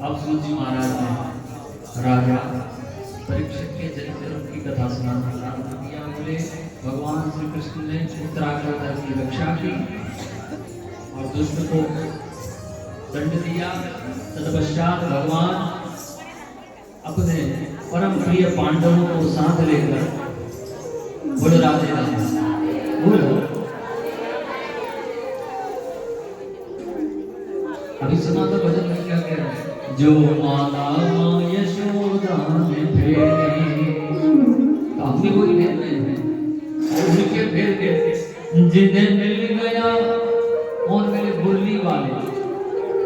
अब सूजी महाराज ने राजा परीक्षित के चरित्र की कथा सुनाना प्रारंभ किया। बोले भगवान श्री कृष्ण ने उत्तराखंड की रक्षा की और दुष्ट को दंड दिया। तत्पश्चात भगवान अपने परम प्रिय पांडवों को साथ लेकर बोले राधे राधे बोलो। अभी सुना तो भजन में क्या कह रहा है, जो माला यशोदा ने फेरी, तो हम भी वही फेर रहे हैं और उनके फेर के जिन्हें मिल गया और मेरे बोलने वाले,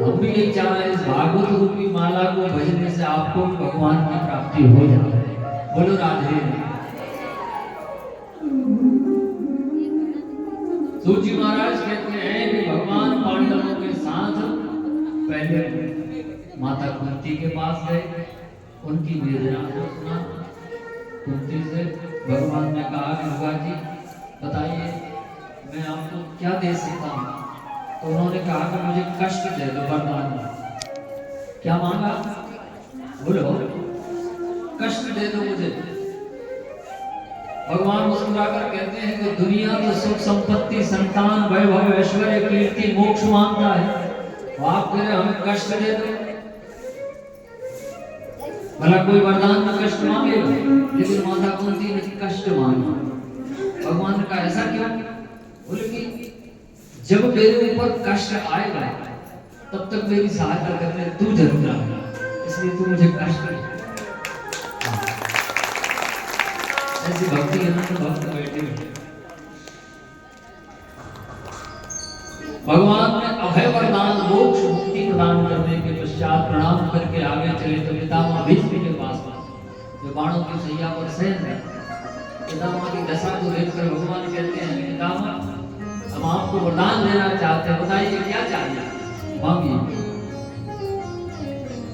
हम भी यही चाह रहे हैं इस भागवत रूपी माला को भजने से आपको भगवान की प्राप्ति हो जाए। बोलो राधे। सूजी महाराज कहते हैं कि भगवान पांडवों के साथ पहले माता कुंती के पास गए, उनकी वेदना को सुना। कुंती से भगवान ने कहा कि दुर्गा जी बताइए मैं आपको क्या दे सकता हूँ। तो उन्होंने कहा कि मुझे कष्ट दे दो वरदान में। क्या मांगा? बोलो कष्ट दे दो मुझे। भगवान मुस्कुराकर कहते हैं कि दुनिया तो सुख संपत्ति संतान वैभव ऐश्वर्य कीर्ति मोक्ष मांगता है, आप कह रहे हमें कष्ट दे दो। भला कोई वरदान में कष्ट मांगेगा, लेकिन माता कुंती ने कष्ट मांगा। भगवान ने कहा ऐसा क्यों? बोले कि जब मेरे ऊपर कष्ट आएगा तब तक मेरी सहायता करने तू जरूर आएगा, इसलिए तू मुझे कष्ट दे। ऐसी भक्ति है ना तो भक्त बैठे। भगवान ने अभय वरदान मोक्ष मुक्ति प्रदान करने के पश्चात प्रणाम करके आगे चले तो पितामह भीष्म के पास जो बाणों की सैया पर सहन है। पितामह की दशा को देखकर भगवान कहते हैं पितामह हम आपको वरदान देना चाहते हैं, बताइए क्या चाहिए मांगिए।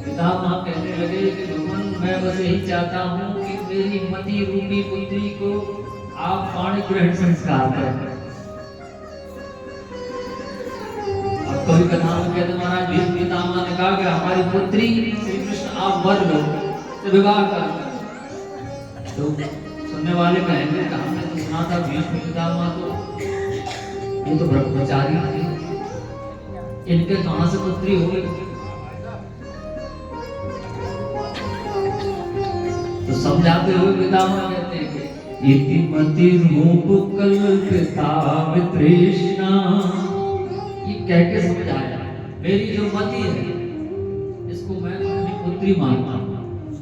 पितामह कहने लगे कि भगवान मैं बस यही चाहता हूँ कि मेरी मति रूपी पुत्री को आप पाणी ग्रहण संस्कार करें। कभी कथा में कहते महाराज भीष्म पितामह ने कहा कि हमारी पुत्री श्री कृष्ण आप वर लो तो विवाह कर। तो सुनने वाले कहेंगे कि हमने तो सुना था भीष्म पितामह तो ये तो ब्रह्मचारी थे, इनके कहां से पुत्री हो गई? तो समझाते हुए पितामह कहते हैं इति मति रूप कल्पिता वितृष्णा, कह के समझाया मेरी जो मति है इसको मैं अपनी पुत्री मानता हूं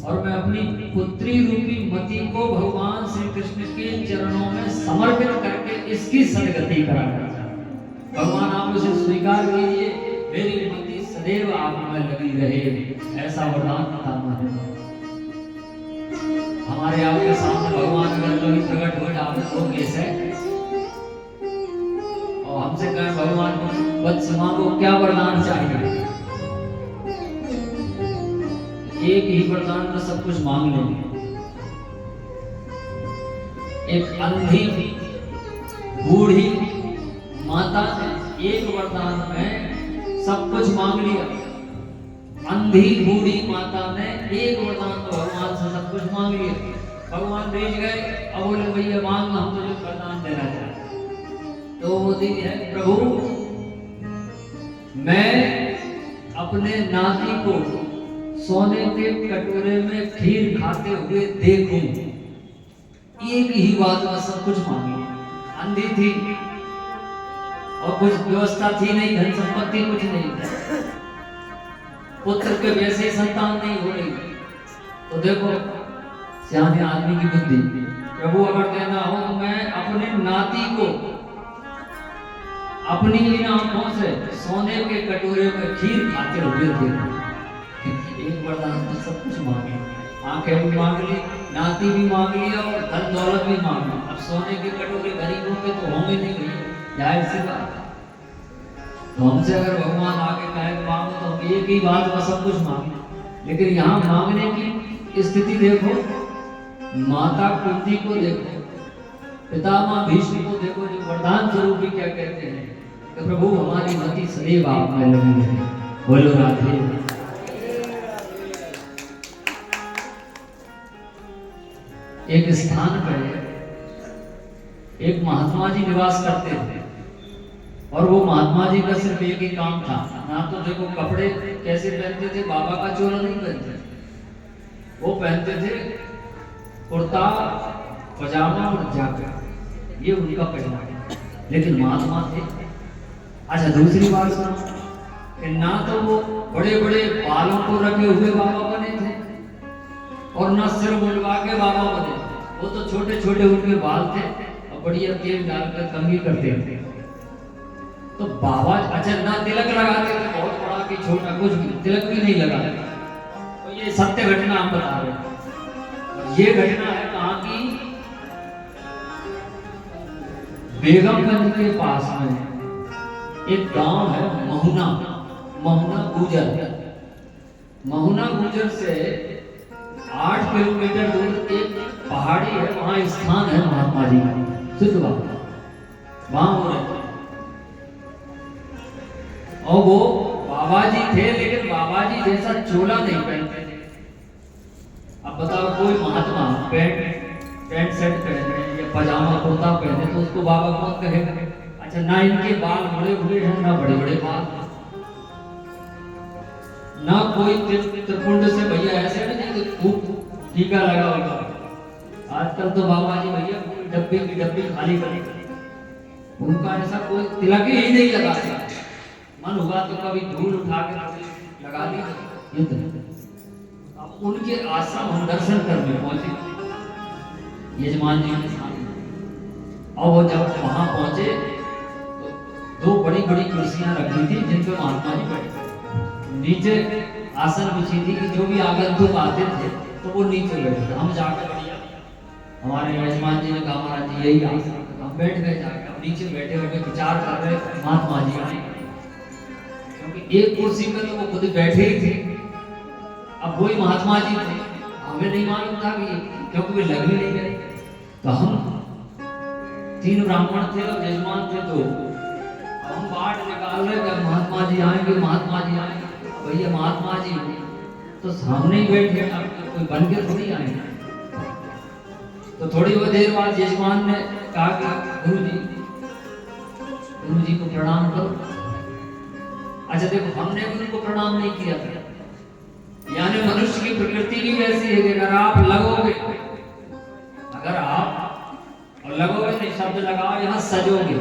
और मैं अपनी पुत्री रूपी मति को भगवान श्री कृष्ण के चरणों में समर्पित करके इसकी सदगति कराना चाहता हूं। भगवान आप उसे स्वीकार कीजिए, मेरी मति सदैव आप में लगी रहे, ऐसा वरदान पितामह ने। हमारे आपके सामने भगवान अगर कभी प्रकट हो जाते तो कैसे हमसे कहें भगवान वत्स मांगो क्या वरदान चाहिए, एक ही वरदान में सब कुछ मांग लेंगे। एक अंधी बूढ़ी माता ने एक वरदान में सब कुछ मांग लिया। अंधी बूढ़ी माता ने एक वरदान में भगवान से सब कुछ मांग लिया। भगवान भेज गए, अब बोले भैया मांग हम तुझे वरदान देना चाहते। तो वो दिन है प्रभु मैं अपने नाती को सोने के कटोरे में खीर खाते हुए देखूं, एक ही बात में सब कुछ मांगी। अंधी थी और कुछ व्यवस्था थी नहीं, धन संपत्ति कुछ नहीं, पुत्र के वैसे ही संतान नहीं हो रही। तो देखो सियाने आदमी की बुद्धि, प्रभु अगर देना हो तो मैं अपने नाती को अपनी इन आंखों से सोने के कटोरे में खीर खाते हुए देखूं। एक वरदान तो सब कुछ मांगे, आंखें भी मांग ली, नाती भी मांग लिया और धन दौलत भी मांग ली। अब सोने के कटोरे गरीबों के तो होंगे नहीं भैया, जाहिर सी बात। तो हमसे अगर भगवान आगे कहे मांगो तो हम एक ही बात में सब कुछ मांगे। लेकिन यहाँ मांगने की स्थिति देखो, माता कुंती को देखो, पितामह भीष्म को देखो, जो वरदान स्वरूप भी क्या कहते हैं कि प्रभु हमारी मति सदैव आप में लगी है। बोलो राधे। एक स्थान पर एक महात्मा जी निवास करते थे और वो महात्मा जी का सिर्फ एक ही काम था, ना तो देखो कपड़े कैसे पहनते थे, बाबा का चोला नहीं पहनते, वो पहनते थे कुर्ता पजामा और जैकेट, ये उनका पहनावा। लेकिन महात्मा थे। अच्छा दूसरी बात सुनो कि ना तो वो बड़े बड़े बालों को रखे हुए बाबा बने थे और ना सिर मुंडवा के बाबा बने थे, वो तो छोटे छोटे उनके बाल थे और बढ़िया तेल डालकर कंघी करते थे। तो बाबा अच्छा ना तिलक लगाते थे, बहुत बड़ा कि छोटा कुछ भी, तिलक भी नहीं लगाते। तो ये सत्य घटना हम बता रहे हैं। ये घटना है कहाँ की, बेगमगंज के पास में एक गांव है महुना, महुना गुजर। महुना गुजर से 8 किलोमीटर दूर एक पहाड़ी है, वहां स्थान है महात्मा जी का, सिद्ध बाबा वहां हो रहे। और वो बाबा जी थे, लेकिन बाबा जी जैसा चोला नहीं पहनते थे। अब बताओ कोई महात्मा पैंट शर्ट पहने या पजामा कुर्ता पहने तो उसको बाबा कौन कहेगा? अच्छा ना इनके बाल बड़े बड़े हैं, ना बड़े बड़े बाल, ना कोई त्रिपुंड से भैया ऐसे नहीं कि खूब टीका लगा होगा। आजकल तो बाबा जी भैया डब्बे की डब्बी खाली करी, उनका ऐसा कोई तिलक ही नहीं लगाते। मन हुआ तो कभी धूल उठा के लगा दी। अब उनके आश्रम हम दर्शन करने पहुंचे यजमान जी के सामने, और वो जब वहां पहुंचे तो 2 बड़ी बड़ी कुर्सियां रखी थी जिन पे महात्मा जी बैठे, नीचे आसन बिछी थी कि जो भी आगंतुक आते थे तो वो नीचे बैठे। हम जाकर हमारे यजमान जी ने कहा महाराज जी यही आसन, हम बैठ गए जाकर, नीचे बैठे बैठे विचार कर रहे महात्मा जी आए, क्योंकि एक कुर्सी पे तो वो खुद बैठे ही थे। अब वही महात्मा जी थे, हमें नहीं मालूम था कि क्योंकि वे लग भी नहीं गए। तो हम 3 ब्राह्मण थे और यजमान थे 2, हम बाट निकाल रहे कि महात्मा जी आएंगे, महात्मा जी आएंगे। भैया महात्मा जी तो सामने ही बैठे, अब कोई बन के थोड़ी आएंगे। तो थोड़ी बहुत देर बाद यजमान ने कहा कि गुरु जी को प्रणाम करो। अच्छा देखो हमने भी उनको प्रणाम नहीं किया था, यानी मनुष्य की प्रकृति भी वैसी है कि अगर आप लगोगे, और लगोगे नहीं शब्द लगाओ यहाँ, सजोगे,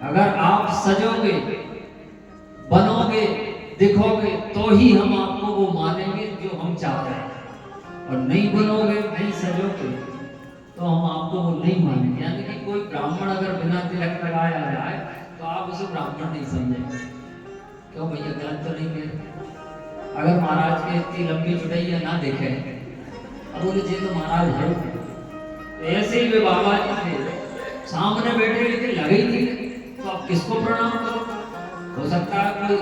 अगर आप सजोगे, बनोगे, दिखोगे तो ही हम आपको वो मानेंगे जो हम चाहते हैं, और नहीं बनोगे, नहीं सजोगे तो हम आपको वो नहीं मानेंगे। यानी कि कोई ब्राह्मण अगर बिना तिलक लगाया जाए तो आप उसे ब्राह्मण नहीं समझेंगे। क्यों भैया गलत तो नहीं कह? अगर महाराज के इतनी लंबी चुड़ैया ना देखे, अब बोले जी तो महाराज है, ऐसे ही वे बाबा जी थे सामने बैठे लेकिन लगे ही नहीं, तो आप किसको प्रणाम करो? हो सकता है कोई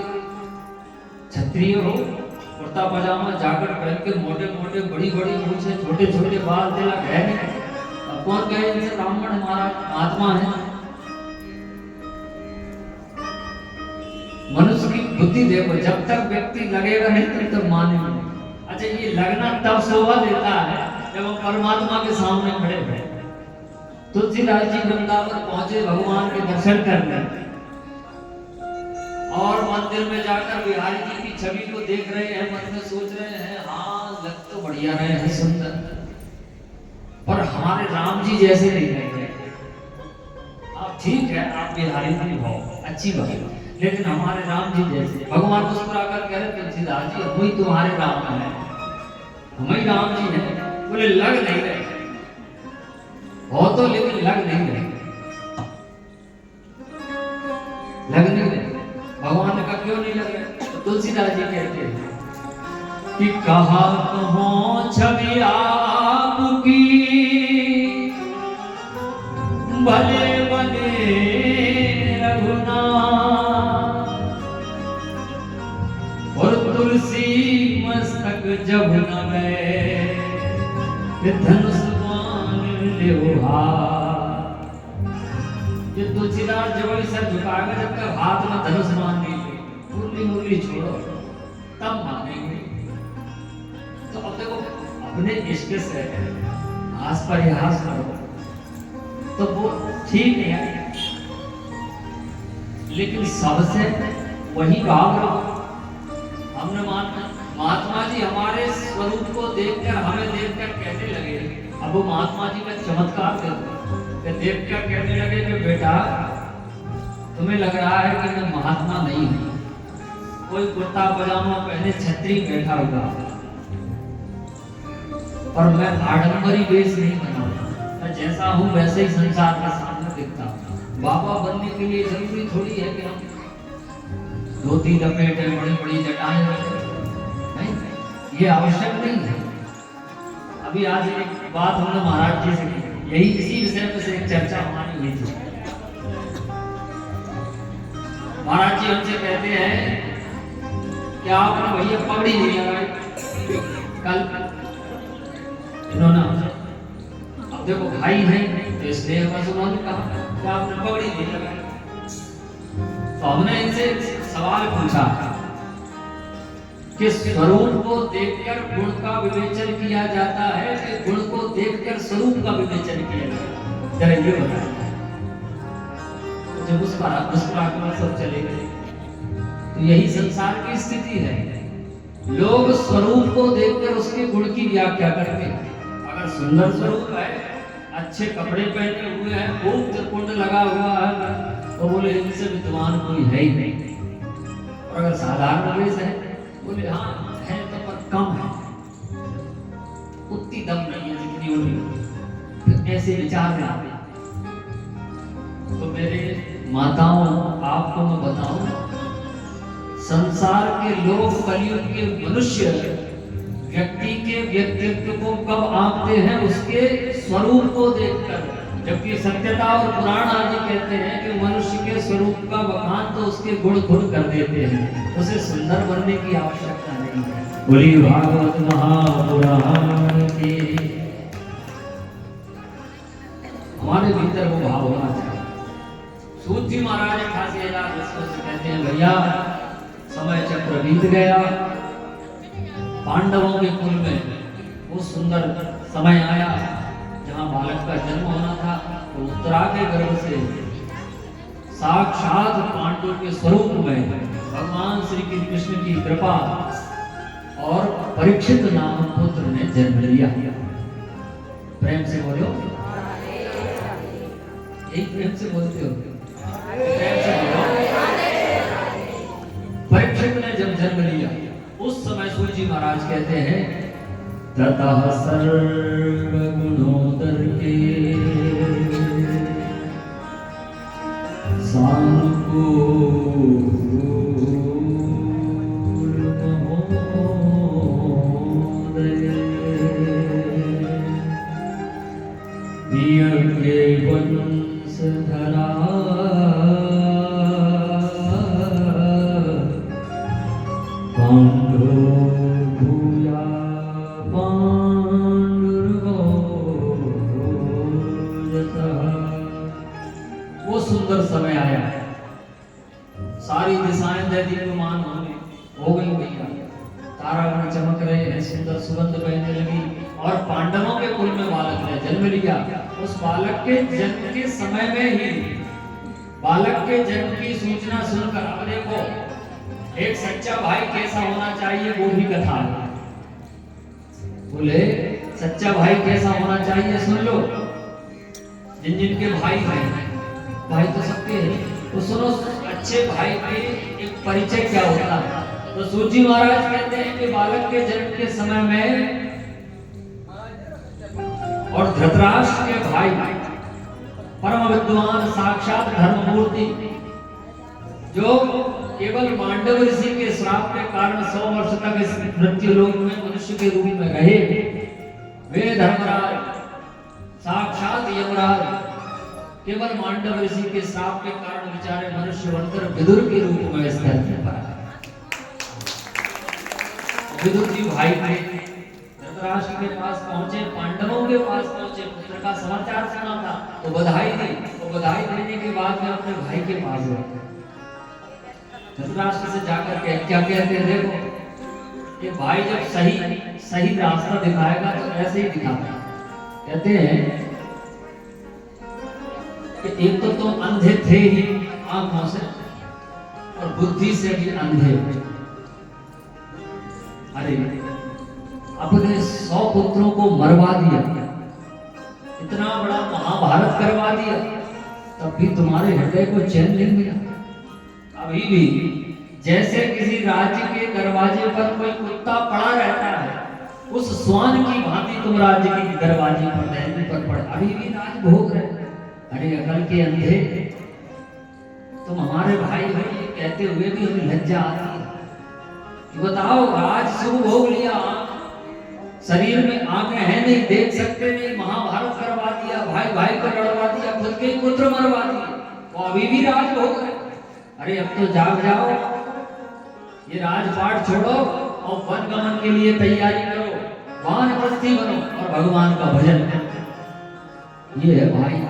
क्षत्रिय हो, कुर्ता पजामा जैकेट पहन के, मोटे मोटे बड़ी बड़ी मूछें, छोटे छोटे बाल, तिलक है नहीं, अब कौन कहे इनसे ब्राह्मण महाराज महात्मा है? मनुष्य की बुद्धि देखो, जब तक व्यक्ति लगेगा नहीं तब तक मानेगा। अच्छा ये लगना तब शोभा देता है जब हम परमात्मा के सामने खड़े हैं। तुलसीदास जी वृंदावन पहुंचे भगवान के दर्शन करने, और मंदिर में जाकर बिहारी जी की छवि को देख रहे हैं, मन में सोच रहे हैं हाँ लग तो बढ़िया रहे हैं, सुंदर, पर हमारे राम जी जैसे नहीं रहे। आप ठीक है, आप बिहारी जी हो, अच्छी बात है, लेकिन हमारे राम जी जैसे। भगवान मुस्कुराकर कह रहे तुलसीदास जी हम ही तुम्हारे राम हैं, हम ही राम जी हैं। बोले लग नहीं रहे हो तो, लेकिन लग नहीं रहे, लग नहीं रहे। भगवान ने कहा क्यों नहीं लग रहे? तो तुलसीदास जी कहते हैं कि कहा कहो छवि आपकी भले बने रघुनाथ, और तुलसी मस्तक जब नवे धनुष मान ले हाथ। ये तुलसीदास जब सर झुकाएगा, जब तक हाथ में धनुष मान नहीं, मुरली मुरली छोड़ो तब मानेंगे। तो अब देखो अपने इश्क से आस परिहास करो तो वो ठीक नहीं है, लेकिन सबसे वही भाव हमने महात्मा जी हमारे स्वरूप को देखकर, हमें देखकर कहने लगे। अब वो महात्मा जी का चमत्कार देखकर कहने लगे कि बेटा तुम्हें लग रहा है कि मैं महात्मा नहीं हूं, कोई कुर्ता पजामा पहने छतरी बैठा होगा, पर मैं आडंबरी वेश नहीं बनाऊंगा, मैं जैसा हूं वैसे ही संसार के सामने दिखता हूं। बाबा बनने के लिए जरूरी थोड़ी है कि हम धोती लपेटे बड़ी बड़ी जटाएं नहीं, ये आवश्यक नहीं है। अभी आज एक बात हमने महाराज जी से की, यही इसी विषय में से एक चर्चा हमारी हुई थी। महाराज जी हमसे कहते हैं कि आपने भैया पगड़ी नहीं लगाई कल, इन्होंने अब देखो भाई है तो इसलिए बस उन्होंने कहा कि आपने पगड़ी नहीं लगाई। तो हमने इनसे सवाल पूछा कि स्वरूप को देखकर गुण का विवेचन किया जाता है कि गुण को देखकर स्वरूप का विवेचन किया जाता है? जरा ये बताइए। जब मुस्कुराहट सब चले गए, तो यही संसार की स्थिति है। लोग स्वरूप को देखकर उसके गुण की व्याख्या करते हैं। अगर सुंदर स्वरूप है, अच्छे कपड़े पहने हुए हैं, खूब त्रिपुंड लगा हुआ है, तो बोले इनसे विद्वान कोई है ही नहीं। और अगर साधारण वेश है, बोले हाँ है तो पर कम है, उतनी दम नहीं है जितनी उनकी। तो ऐसे विचार में आते। तो मेरे माताओं आपको मैं बताऊं, संसार के लोग, कलयुग के मनुष्य व्यक्ति के व्यक्तित्व को कब आंकते हैं? उसके स्वरूप को देखकर। जबकि सत्यता और पुराण आदि कहते हैं कि मनुष्य के स्वरूप का बखान तो उसके गुण खुद कर देते हैं, उसे सुंदर बनने की आवश्यकता नहीं है। बोली भागवत महापुराण की। हमारे भीतर वो भाव होना चाहिए। सूत जी महाराज 88,000 वर्षों से कहते हैं भैया समय चक्र बीत गया, पांडवों के कुल में वो सुंदर समय आया जहां बालक का जन्म होना था। तो उत्तरा के गर्भ से साक्षात पांडव के स्वरूप में भगवान श्री कृष्ण की कृपा और परीक्षित नाम पुत्र ने जन्म लिया। प्रेम से बोलो, यही प्रेम से बोलते हो, प्रेम से बोलो। परीक्षित ने जब जन्म लिया, उस समय सूत जी महाराज कहते हैं ततः सर्व गुणोदर के सांकुल महोदय के वंशधरा वो सुंदर समय आया, सारी दिशाएं दैदीप्यमान हो गई भैया, तारागण चमक रहे हैं, सुंदर सुगंध बहने लगी, और पांडवों के कुल में बालक ने जन्म लिया। उस बालक के जन्म के समय में ही, बालक के जन्म की सूचना सुनकर, अब देखो एक सच्चा भाई कैसा होना चाहिए वो भी कथा है। बोले सच्चा भाई कैसा होना चाहिए, सुन लो। जिन जिनके भाई हैं, भाई तो सबके हैं, तो सुनो अच्छे भाई के एक परिचय क्या होता है। तो सूजी महाराज कहते हैं कि बालक के जन्म के समय में और धृतराष्ट्र के भाई परम विद्वान साक्षात धर्ममूर्ति जो केवल मांडव ऋषि के श्राप के कारण 100 वर्ष तक इस मृत्यु लोक में मनुष्य के रूप में रहे, वे धर्मराज साक्षात यमराज केवल मांडव ऋषि के श्राप के कारण बेचारे मनुष्य बनकर विदुर के रूप में इस धरती पर आए। विदुर जी भाई थे, धृतराष्ट्र के पास पहुंचे, पांडवों के पास पहुंचे, पुत्र का समाचार सुना था तो बधाई दी। तो बधाई देने के बाद में अपने भाई के पास गए, धृतराष्ट्र से जाकर के क्या कहते हैं, देखो ये भाई जब सही रास्ता दिखाएगा तो ऐसे ही दिखाता। कहते हैं कि एक तो तुम अंधे थे ही आंखों से और बुद्धि से भी अंधे। अरे अपने 100 पुत्रों को मरवा दिया, इतना बड़ा महाभारत करवा दिया, तब भी तुम्हारे हृदय को चैन नहीं मिला। अभी भी जैसे किसी राज्य के दरवाजे पर कोई कुत्ता पड़ा रहता है, उस श्वान की भांति तुम राज्य के दरवाजे पर दहलीज पर पड़े अभी भी राज भोग रहे। अरे अकल के अंधे, तुम हमारे भाई हो ये कहते हुए भी हमें लज्जा आती है कि बताओ राज शुरू भोग लिया, शरीर में आंखें हैं नहीं, देख सकते नहीं, महाभारत करवा दिया, भाई भाई को लड़वा दिया, खुद के ही पुत्र मरवा दिए, वो अभी भी राज भोग रहे। अरे अब तो जाग जाओ, ये राजपाट छोड़ो और वन गमन के लिए तैयारी करो, वानप्रस्थी बनो और भगवान का भजन करो। ये है भाई।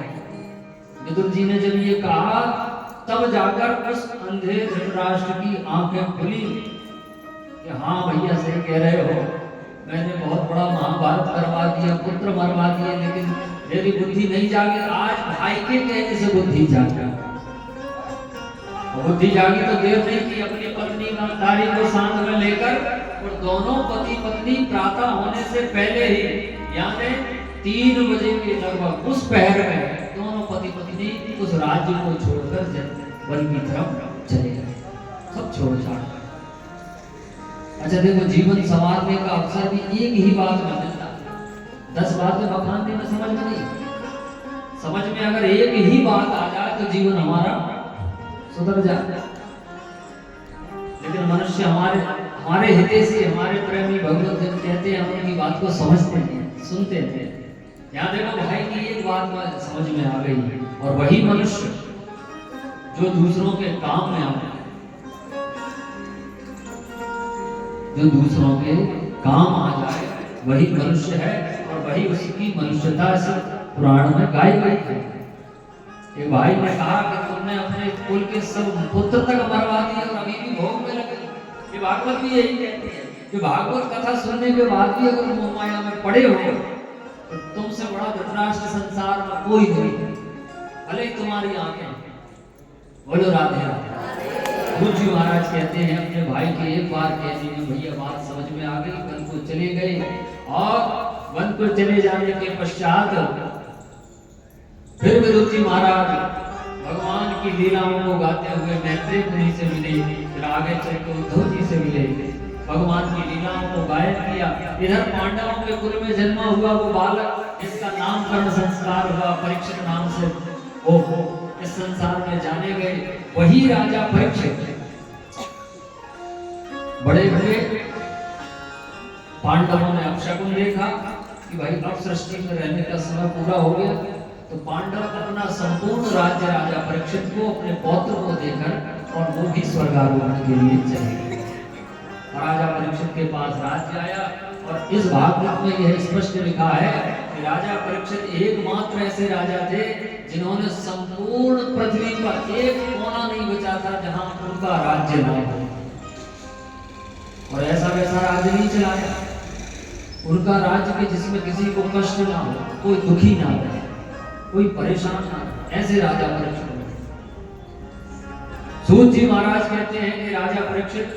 विदुर जी ने जब ये कहा तब जाकर उस अंधे धृतराष्ट्र की आंखें खुली कि हाँ भैया सही कह रहे हो, मैंने बहुत बड़ा महाभारत करवा दिया, पुत्र मरवा दिए, लेकिन मेरी बुद्धि नहीं जागी। आज भाई के कहने से बुद्धि जागी। बुद्धि जागी तो देर नहीं की, अपनी पत्नी गांधारी को साथ में लेकर और दोनों पति पत्नी प्रातः होने से पहले ही यानी 3 बजे के लगभग उस पहर में दोनों पति पत्नी उस राज्य को छोड़कर वन की तरफ चले गए, सब छोड़ छाड़। अच्छा देखो, जीवन संवारने का अवसर भी एक ही बात में मिलता है, 10 बातें बखानने में समझ में नहीं। समझ में अगर एक ही बात आ जाए तो जीवन हमारा सुधर जाए। लेकिन मनुष्य हमारे हितैषी, हमारे प्रेमी भगवत जब कहते हैं हम उनकी बात को समझते हैं, सुनते हैं। यहाँ देखो भाई की एक बात समझ में आ गई, और वही मनुष्य जो दूसरों के काम में आता है, जो दूसरों के काम आ जाए वही मनुष्य है, और वही उसकी मनुष्यता से पुराण में गाई गई है। एक भाई ने कहा कि तुमने अपने कुल के सब पुत्र तक मरवा दिए और अभी भी भोग में लगे। ये भागवत भी यही कहती है कि भागवत कथा सुनने के बाद भी अगर मोह माया में पड़े हो तो तुमसे बड़ा धृतराष्ट्र संसार में कोई नहीं, भले ही तुम्हारी आंखें। बोलो राधे राधे। गुरु जी महाराज कहते हैं अपने भाई के एक बार कहने में भैया बात समझ में आ गई, वन को चले गए, और वन को चले जाने के पश्चात फिर विदुर जी महाराज भगवान की लीलाओं को गाते हुए मैत्रेय मुनि से मिले, फिर आगे चल के उद्धव जी से मिले, भगवान की लीलाओं को गायन किया। इधर पांडवों के कुल में जन्मा हुआ वो बालक, जिसका नामकरण संस्कार हुआ परीक्षित नाम से, वो इस संसार में जाने गए, वही राजा परीक्षित बड़े हुए। पांडवों ने अपशकुन देखा कि भाई अब सृष्टि में रहने का समय पूरा हो गया, तो पांडव अपना संपूर्ण राज्य राजा परीक्षित को अपने पौत्र को देकर और वो भी स्वर्गारोहण के लिए चले गए। राजा परीक्षित के पास राज्य आया, और इस भागवत में यह स्पष्ट लिखा है कि राजा परीक्षित एकमात्र ऐसे राजा थे जिन्होंने संपूर्ण पृथ्वी पर एक कोना नहीं बचा था जहां उनका राज्य न हो, और ऐसा वैसा राज्य नहीं चलाया। उनका राज्य के जिसमें किसी को कष्ट ना हो, कोई दुखी ना हो, कोई परेशान ना हो, ऐसे राजा परीक्षित। सूत जी महाराज कहते हैं कि राजा परीक्षित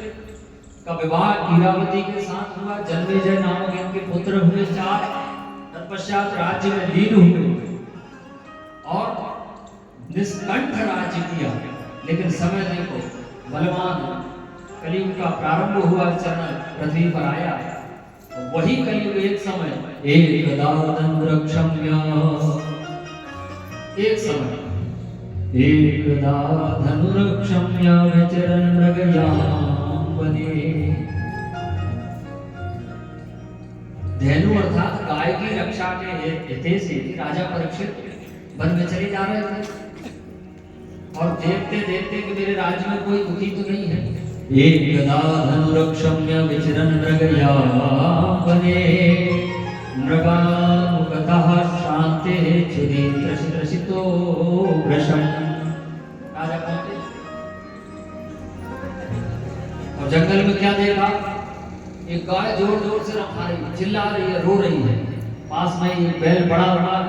का विवाह ईरावती के साथ हुआ। जन्मेजय नामक इनके पुत्र हुए 4। तत्पश्चात राज्य में लीन हुए और निष्कंठ राज्य किया। लेकिन समय देखो, बलवान कलयुग का प्रारंभ हुआ, चरण पृथ्वी पर आया। वही कलयुग एक समय एकदा धनुरक्षम्य, एक समय एकदा धनुरक्षम्य विचरन् मृगयां वने। धेनु अर्थात गाय की रक्षा के हेतु से राजा परीक्षित वन में चले जा रहे थे और देखते देखते कि मेरे राज्य में कोई दुखी तो नहीं है। एकदा धनुरक्षम्य विचरन् मृगयां वने मृगानुगतः शान्तेः क्षुधि त्रसितो वृषम्। राजा पहुंचे और जंगल में क्या देखा? एक गाय जोर जोर से रखा रही है, चिल्ला रही है, रो रही है। पास में एक बैल पड़ा हुआ है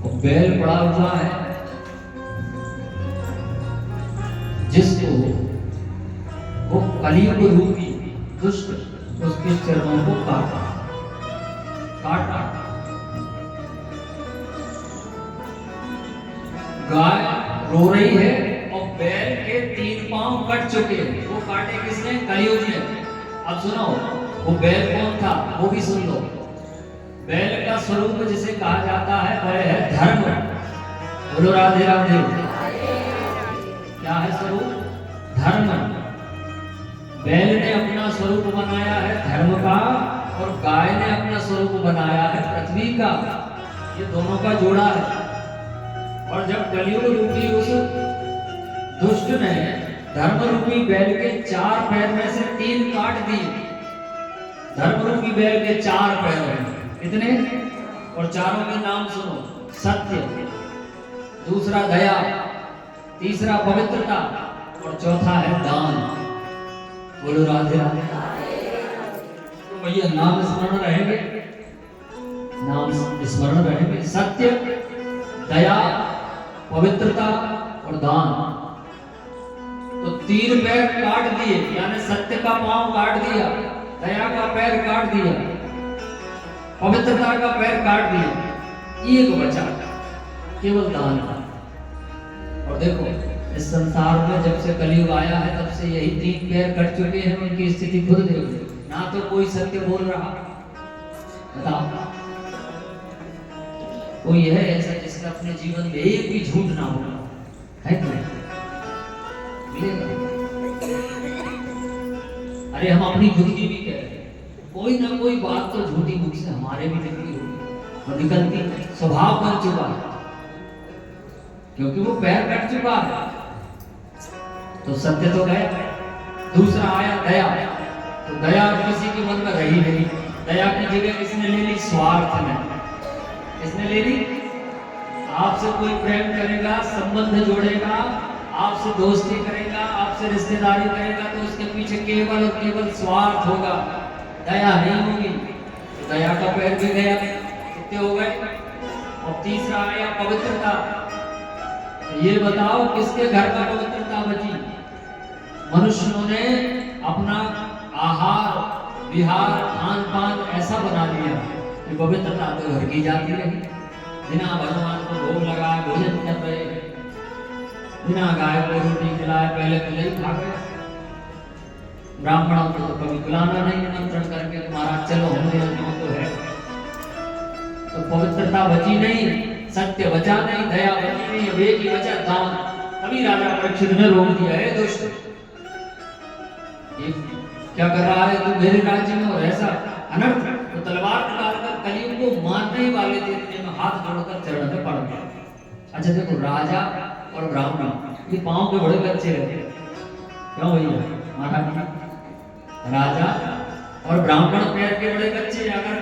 और बैल पड़ा हुआ है जिसको वो कलयुग रूपी दुष्ट उसके चरणों को काटा। गाय रो रही है और बैल के 3 पांव कट चुके हैं। वो काटे किसने? कलयुग ने। अब सुनो, वो बैल कौन था वो भी सुन लो। बैल का स्वरूप जिसे कहा जाता है वह है धर्म। बोलो राधे राधे। क्या है स्वरूप? धर्म। बैल ने अपना स्वरूप बनाया है धर्म का और गाय ने अपना स्वरूप बनाया है पृथ्वी का। ये दोनों का जोड़ा है। और जब कलयुग रूपी उस दुष्ट ने धर्म रूपी बैल के 4 पैर में से 3 काट दिए। धर्म रूपी बैल के 4 पैर हैं। कितने? और चारों के नाम सुनो। सत्य, दूसरा दया, तीसरा पवित्रता और चौथा है दान। बोलो राधे राधे। तो भैया नाम स्मरण रहेंगे, नाम स्मरण रहेंगे। सत्य, दया, पवित्रता और दान। तो 3 पैर काट दिए, यानी सत्य का पांव काट दिया, दया का पैर काट दिया, पवित्रता का पैर काट दिया, एक बचा केवल दान का। और देखो, इस संसार में जब से कलयुग आया है तब से यही 3 पैर कट चुके हैं। उनकी स्थिति खुद देखो। ना तो कोई सत्य बोल रहा, बताओ कोई है ऐसा जिसने अपने जीवन में एक भी झूठ ना बोला है? अरे हम अपनी खुद की भी कह रहे हैं, कोई ना कोई बात तो झूठी मुख से हमारे भी निकली होगी और निकलती स्वभाव बन चुका है, क्योंकि वो पैर कट चुका है। तो सत्य तो गया। दूसरा आया दया। तो दया किसी के मन में रही नहीं। दया की जगह किसने ले ली? स्वार्थ ने। किसने ले ली? आपसे कोई प्रेम करेगा, संबंध जोड़ेगा, आपसे दोस्ती करेगा, आपसे रिश्तेदारी करेगा तो उसके पीछे केवल और केवल स्वार्थ होगा, दया नहीं होगी। तो दया का पैर भी गया। कितने हो गए? और तीसरा आया पवित्रता। ये बताओ किसके घर का पवित्रता बची? मनुष्यों ने अपना आहार विहार खान पान ऐसा बना दिया कि पवित्रता तो घर की जाती रही। बिना भगवान को भोग लगाए भोजन कर रहे, बिना गाय को रोटी खिलाए पहले तो नहीं खा गए। ब्राह्मणों को तो कभी बुलाना नहीं, निमंत्रण करके महाराज चलो हमारे यहाँ तो है। तो पवित्रता बची नहीं, सत्य बचा नहीं, दया बची नहीं, अब एक ही बचा दान। तभी राजा परीक्षित ने रोक दिया है दुष्ट, क्या कर रहा है तू मेरे राज्य में और ऐसा अनर्थ। तो तलवार निकालकर कलयुग को मारने ही वाले थे, में हाथ जोड़कर चरण में पड़ गया। अच्छा देखो, राजा और ब्राह्मण ये पांव के बड़े बच्चे रहते। क्यों भैया? महाराज राजा और ब्राह्मण पैर के बड़े बच्चे। अगर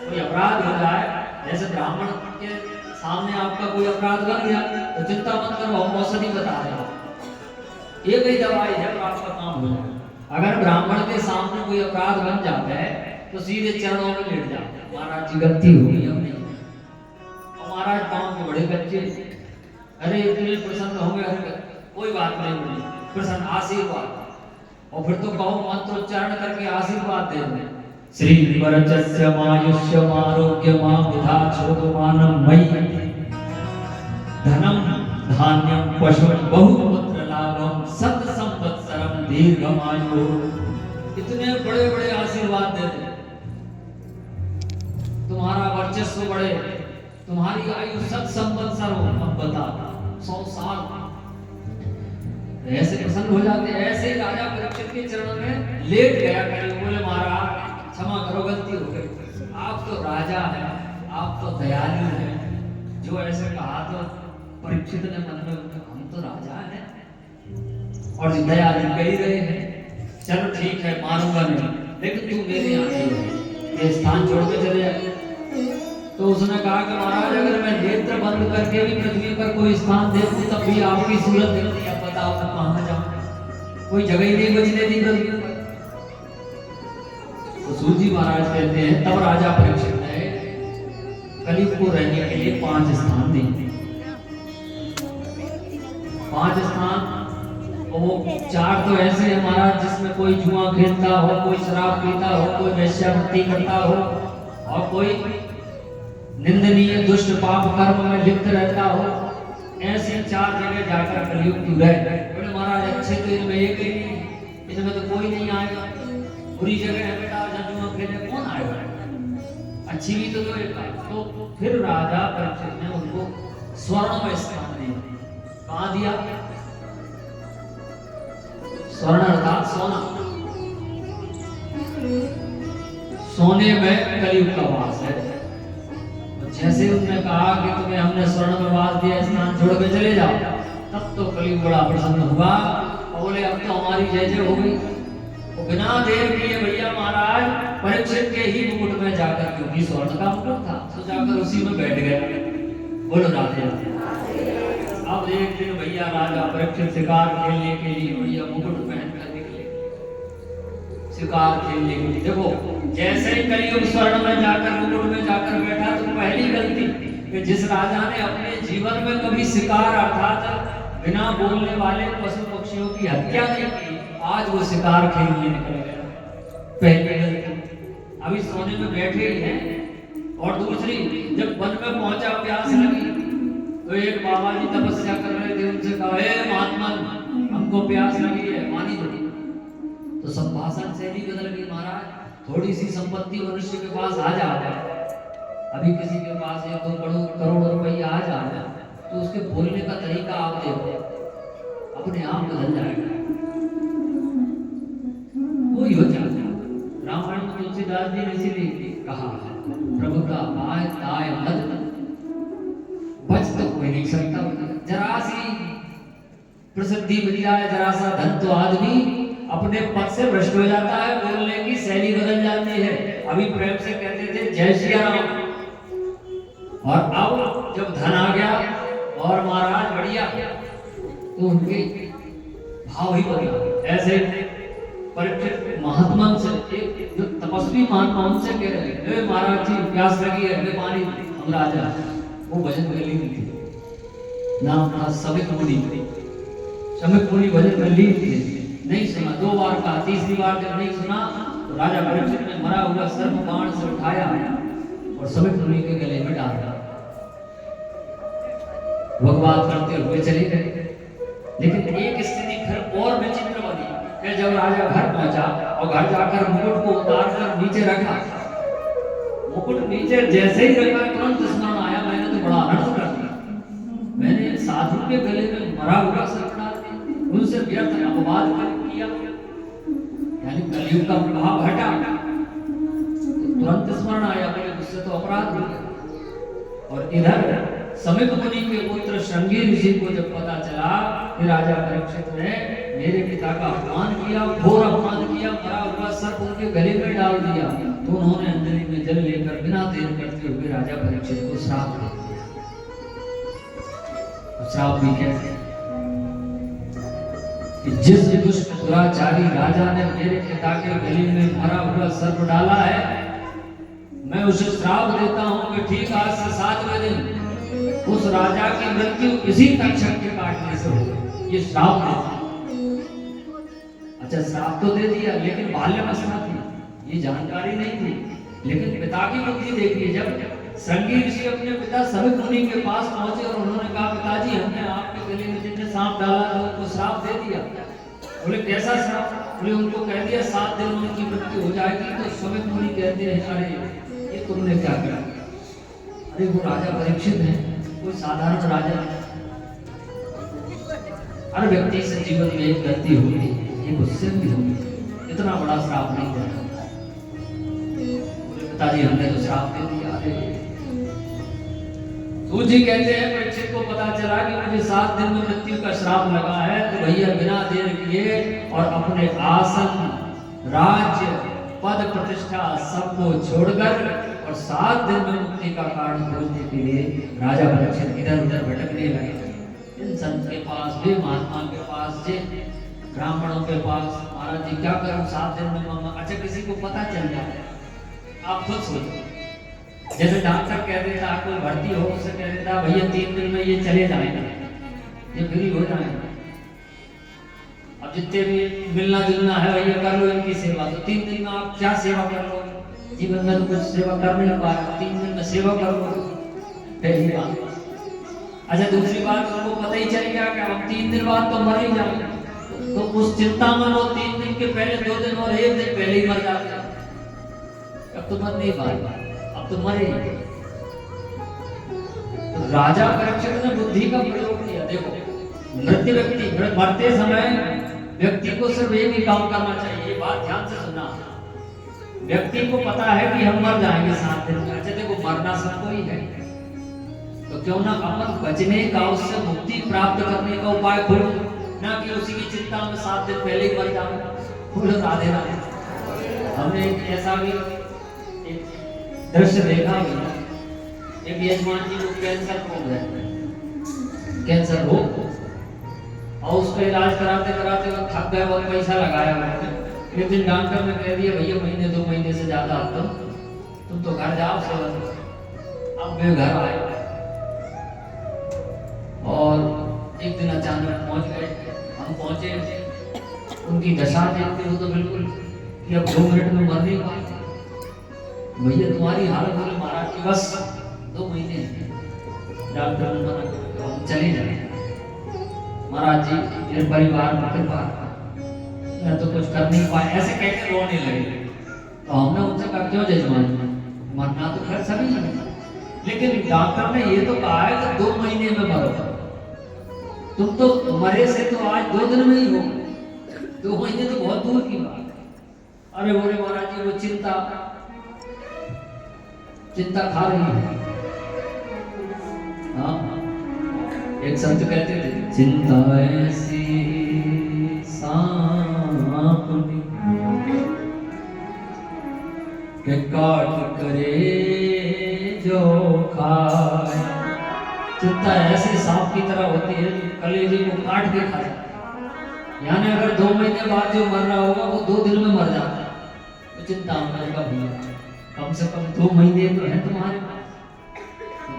कोई अपराध हो जाए, जैसे ब्राह्मण के सामने आपका कोई अपराध बन गया तो चिंता मत करो, हम औषधि बता रहे हैं, एक ही दवाई है और आपका काम हो जाएगा। अगर ब्राह्मण के सामने कोई अपराध बन जाता है तो सीधे चरणों में लेट जाते हैं, महाराज जी गलती हो गई हमने। और महाराज गांव के बड़े बच्चे अरे इतने प्रसन्न हो गए, अरे कोई बात नहीं बोली, प्रसन्न आशीर्वाद। और फिर तो कहो मंत्रोच्चारण करके आशीर्वाद दे दे। श्री वरचस्य मायुष्यम आरोग्यम विधाचोदमानं मयि धनम धान्यम पशु बहुपुत्र लाभम सत संवत्सरम दीर्घमायु। इतने बड़े बड़े आशीर्वाद दे दे, तुम्हारा वर्चस्व बढ़े, तुम्हारी आयु सत संवत्सर हो। अब बता 100 साल। ऐसे प्रसन्न हो जाते। ऐसे ही राजा परीक्षित के चरणों में लेट गया, कहीं बोले महाराज क्षमा करो, गलती हो गई, आप तो राजा हैं, आप तो दयालु हैं। जो ऐसे कहा तो परीक्षित ने मन में, हम तो राजा हैं और दयालु कह ही रहे हैं, चलो ठीक है मानूंगा नहीं, लेकिन तू मेरे यहाँ नहीं, ये स्थान छोड़ के चले जाए। तो उसने कहा कि महाराज अगर मैं नेत्र बंद करके भी पृथ्वी पर कोई स्थान देखूं तब भी आपकी सूरत देखती, अब बताओ मैं कहां जाऊं, कोई जगह ही नहीं बचने दी पृथ्वी पर। तो सूत जी महाराज कहते हैं तब राजा परीक्षित ने कलयुग को रहने के लिए 5 स्थान दिए। 5 स्थान, वो 4 तो ऐसे हैं महाराज जिसमें कोई जुआ खेलता हो, कोई शराब पीता हो, कोई वेश्यावृत्ति करता हो और कोई निंदनीय दुष्ट पाप कर्म में लिप्त रहता हो। ऐसे 4 जगह जाकर कलयुग तू रहे। बोले महाराज अच्छे तो इनमें एक ही नहीं, इनमें तो कोई नहीं आएगा, बुरी जगह है बेटा, जुआ खेलने कौन आएगा, अच्छी भी तो एक। तो फिर राजा परीक्षित ने उनको स्वर्ण में स्थान दिया। कहां दिया? स्वर्ण अर्थात सोना, सोने में कलयुग का वास है। जैसे उन्होंने कहा कि तुम्हें हमने स्वर्ण में वास दिया, स्नान छोड़ के चले जाओ, तब तो कलयुग बड़ा प्रसन्न हुआ और बोले अब तो हमारी जय जय हो गई। तो बिना देर किए भैया महाराज परीक्षित के ही मुकुट में जाकर, क्योंकि स्वर्ण का मुकुट था, तो जाकर उसी में बैठ गया। बोलो राधे राधे। अब एक दिन भैया राजा परीक्षित शिकार खेलने के लिए भैया मुकुट पहन कर निकले, शिकार खेलने के लिए। देखो जैसे ही कलयुग स्वर्ण में जाकर मुकुट में जाकर बैठा, तो पहली गलती कि जिस राजा ने अपने जीवन में कभी शिकार अर्थात बिना बोलने वाले पशु पक्षियों की हत्या नहीं की, आज वो शिकार खेलने निकल गया। पहली गलती। अभी सोने में बैठे ही हैं। और दूसरी, जब वन में पहुंचा, प्यास लगी, तो एक बाबा जी तपस्या कर रहे थे, उनसे कहा हे महात्मन हमको प्यास लगी है, पानी दो। तो संभाषण शैली बदल गई महाराज। थोड़ी सी संपत्ति मनुष्य के पास आ जाए, अभी किसी के पास 1-2 करोड़ रुपया आ जाए, तो उसके बोलने का तरीका आप देखो, अपने आप बदल जाएगा, वही हो जाएगा। रामायण में तुलसीदास जी ने इसीलिए कहा प्रभु का पाय ताय मद, बच तो कोई नहीं सकता। जरा सी प्रसिद्धि मिल जाए, जरा सा धन, तो आदमी अपने पद से भ्रष्ट हो जाता है, बोलने की शैली बदल जाती है। अभी प्रेम से कहते थे जय श्री राम, और अब जब धन आ गया और महाराज बढ़िया, तो उनके भाव ही बदला। ऐसे परीक्षित महात्मा से, एक जो तपस्वी महात्मा, उनसे कह रहे हैं महाराज जी प्यास लगी है, हमें पानी। हम राजा, वो भजन में लीन थे, नाम था समित मुनि। समित मुनि भजन में लीन थे, नहीं सुना। 2 बार कहा, तीसरी बार जब नहीं सुना तो राजा परीक्षित ने मरा हुआ सर्प बाण से उठाया और समित मुनि के गले में डाल दिया। भगवान करते हुए चले गए। लेकिन एक स्थिति फिर और विचित्र बनी कि जब राजा घर पहुंचा और घर जाकर मुकुट को उतार कर नीचे रखा, मुकुट नीचे जैसे ही रखा, तुरंत स्मरण आया मैंने तो बड़ा अनर्थ कर दिया, मैंने साधु के गले में मरा हुआ सर्प डाल दिया, उनसे व्यर्थ अपवाद किया, यानी कलयुग का प्रभाव हटा। तो तुरंत स्मरण आया कि उससे तो अपराध हो गया। और इधर समित मुनि के पुत्र श्रृंगी ऋषि को जब पता चला कि राजा परीक्षित ने मेरे पिता का अपमान किया, घोर अपमान किया, मरा हुआ सर्प उनके गले में डाल दिया, तो उन्होंने अंजलि में जल लेकर बिना देर करते हुए राजा परीक्षित को श्राप दे दिया। श्राप भी कैसे? जिस दुष्ट दुराचारी राजा ने मेरे पिता के गले में मरा हुआ सर्प डाला है, मैं उसे श्राप देता हूं कि ठीक आज से 7वें दिन उस राजा की मृत्यु इसी तक्षक के काटने से हो गई। ये श्राप दे दिया। अच्छा श्राप तो दे दिया, लेकिन बाल्यावस्था थी, ये जानकारी नहीं थी। लेकिन पिता की बुद्धि देखिए, जब श्रृंगी ऋषि अपने पिता सनक मुनि के पास पहुंचे और उन्होंने कहा पिताजी हमने आपके गले में जिसने सांप डाला था उनको श्राप दे दिया। बोले कैसा श्राप? बोले उनको कह दिया 7 दिन में उनकी मृत्यु हो जाएगी। तो सनक मुनि कहते हैं अरे ये तुमने क्या किया? अरे वो राजा परीक्षित है, कोई साधारण राजा है। हर व्यक्ति से जीवन में एक गलती होगी, एक उससे भी होगी, इतना बड़ा श्राप नहीं देना। बोले पिताजी हमने तो श्राप दे दिया। सूत जी कहते हैं परीक्षित को पता चला कि मुझे 7 दिन में मृत्यु का श्राप लगा है, तो भैया बिना देर किए और अपने आसन, राज्य, पद, प्रतिष्ठा सबको छोड़कर और 7 दिन में मुक्ति का कारण खोजने के लिए राजा परीक्षित इधर उधर भटकने लगे। इन संत के पास भी, महात्मा के पास जे, ब्राह्मणों के पास, महाराज जी क्या करूं 7 दिन में मम्मा। अच्छा किसी को पता चल जाए, आप खुद सोचो। जैसे डॉक्टर कह देता कोई भर्ती हो, उससे कह देता भैया 3 दिन में ये चले जाएंगे, ये फ्री हो जाएंगे। अब जितने भी मिलना जुलना है भैया कर लो इनकी सेवा। तो 3 दिन में आप क्या सेवा कर लो? जीवन में तो कुछ सेवा कर नहीं पा रहे, 3 दिन में सेवा कर लो, पहली बात। अच्छा दूसरी बात, उनको पता ही चल गया कि हम 3 दिन बाद तो मर ही जाएंगे, तो उस चिंता में वो 3 दिन के पहले 2 दिन और 1 दिन पहले ही मर जाते। अब तो मर नहीं पाएगा, अब तो मरे। तो राजा परीक्षित ने बुद्धि का प्रयोग किया। देखो मृत्यु व्यक्ति मरते समय व्यक्ति को सिर्फ एक ही काम करना चाहिए, ये बात ध्यान से सुनना। व्यक्ति को पता है कि हम मर जाएंगे 7 दिन में। अच्छा देखो मरना सबको ही है, तो क्यों ना अपन बचने का, उससे मुक्ति प्राप्त करने का उपाय खोज, ना कि उसी की चिंता में 7 दिन पहले ही मर जाए। राधे राधे। हमने एक ऐसा भी एक दृश्य देखा हुआ, एक यजमान जी को कैंसर हो गया, कैंसर हो, और उसका इलाज कराते कराते वो थक गए, बहुत पैसा लगाया उन्होंने। एक दिन डॉक्टर ने कह दिया भैया महीने 2 महीने से ज्यादा अब तुम तो घर जाओ सेवा। अब वे घर आए और एक दिन अचानक पहुंच गए। हम पहुंचे, उनकी दशा देखते हो तो बिल्कुल कि अब 2 मिनट में मर नहीं पाते। भैया तुम्हारी हालत, बोले महाराज की बस 2 महीने हैं। डॉक्टर ने मना किया हम चले जाए। महाराज जी मेरे परिवार में कृपा, मैं तो कुछ कर नहीं पाए, ऐसे कहकर रोने लगे। तो हमने उनसे कहा क्यों जजमान, मरना तो खैर सभी है, लेकिन डॉक्टर ने ये तो कहा है कि 2 महीने में मरो। तुम तो मरे से तो आज 2 दिन में ही हो, 2 महीने तो बहुत दूर की बात है। अरे बोले महाराज जी वो चिंता खा रही है। हाँ एक संत कहते थे चिंता ऐसी सांपनी के काट करे जो खाए। चिंता ऐसे सांप की तरह होती है जो कलेजे को काट के खाए। यानी अगर 2 महीने बाद जो मर रहा होगा वो 2 दिन में मर जाता है, तो चिंता में भैया कम से कम 2 महीने तो है तुम्हारे पास।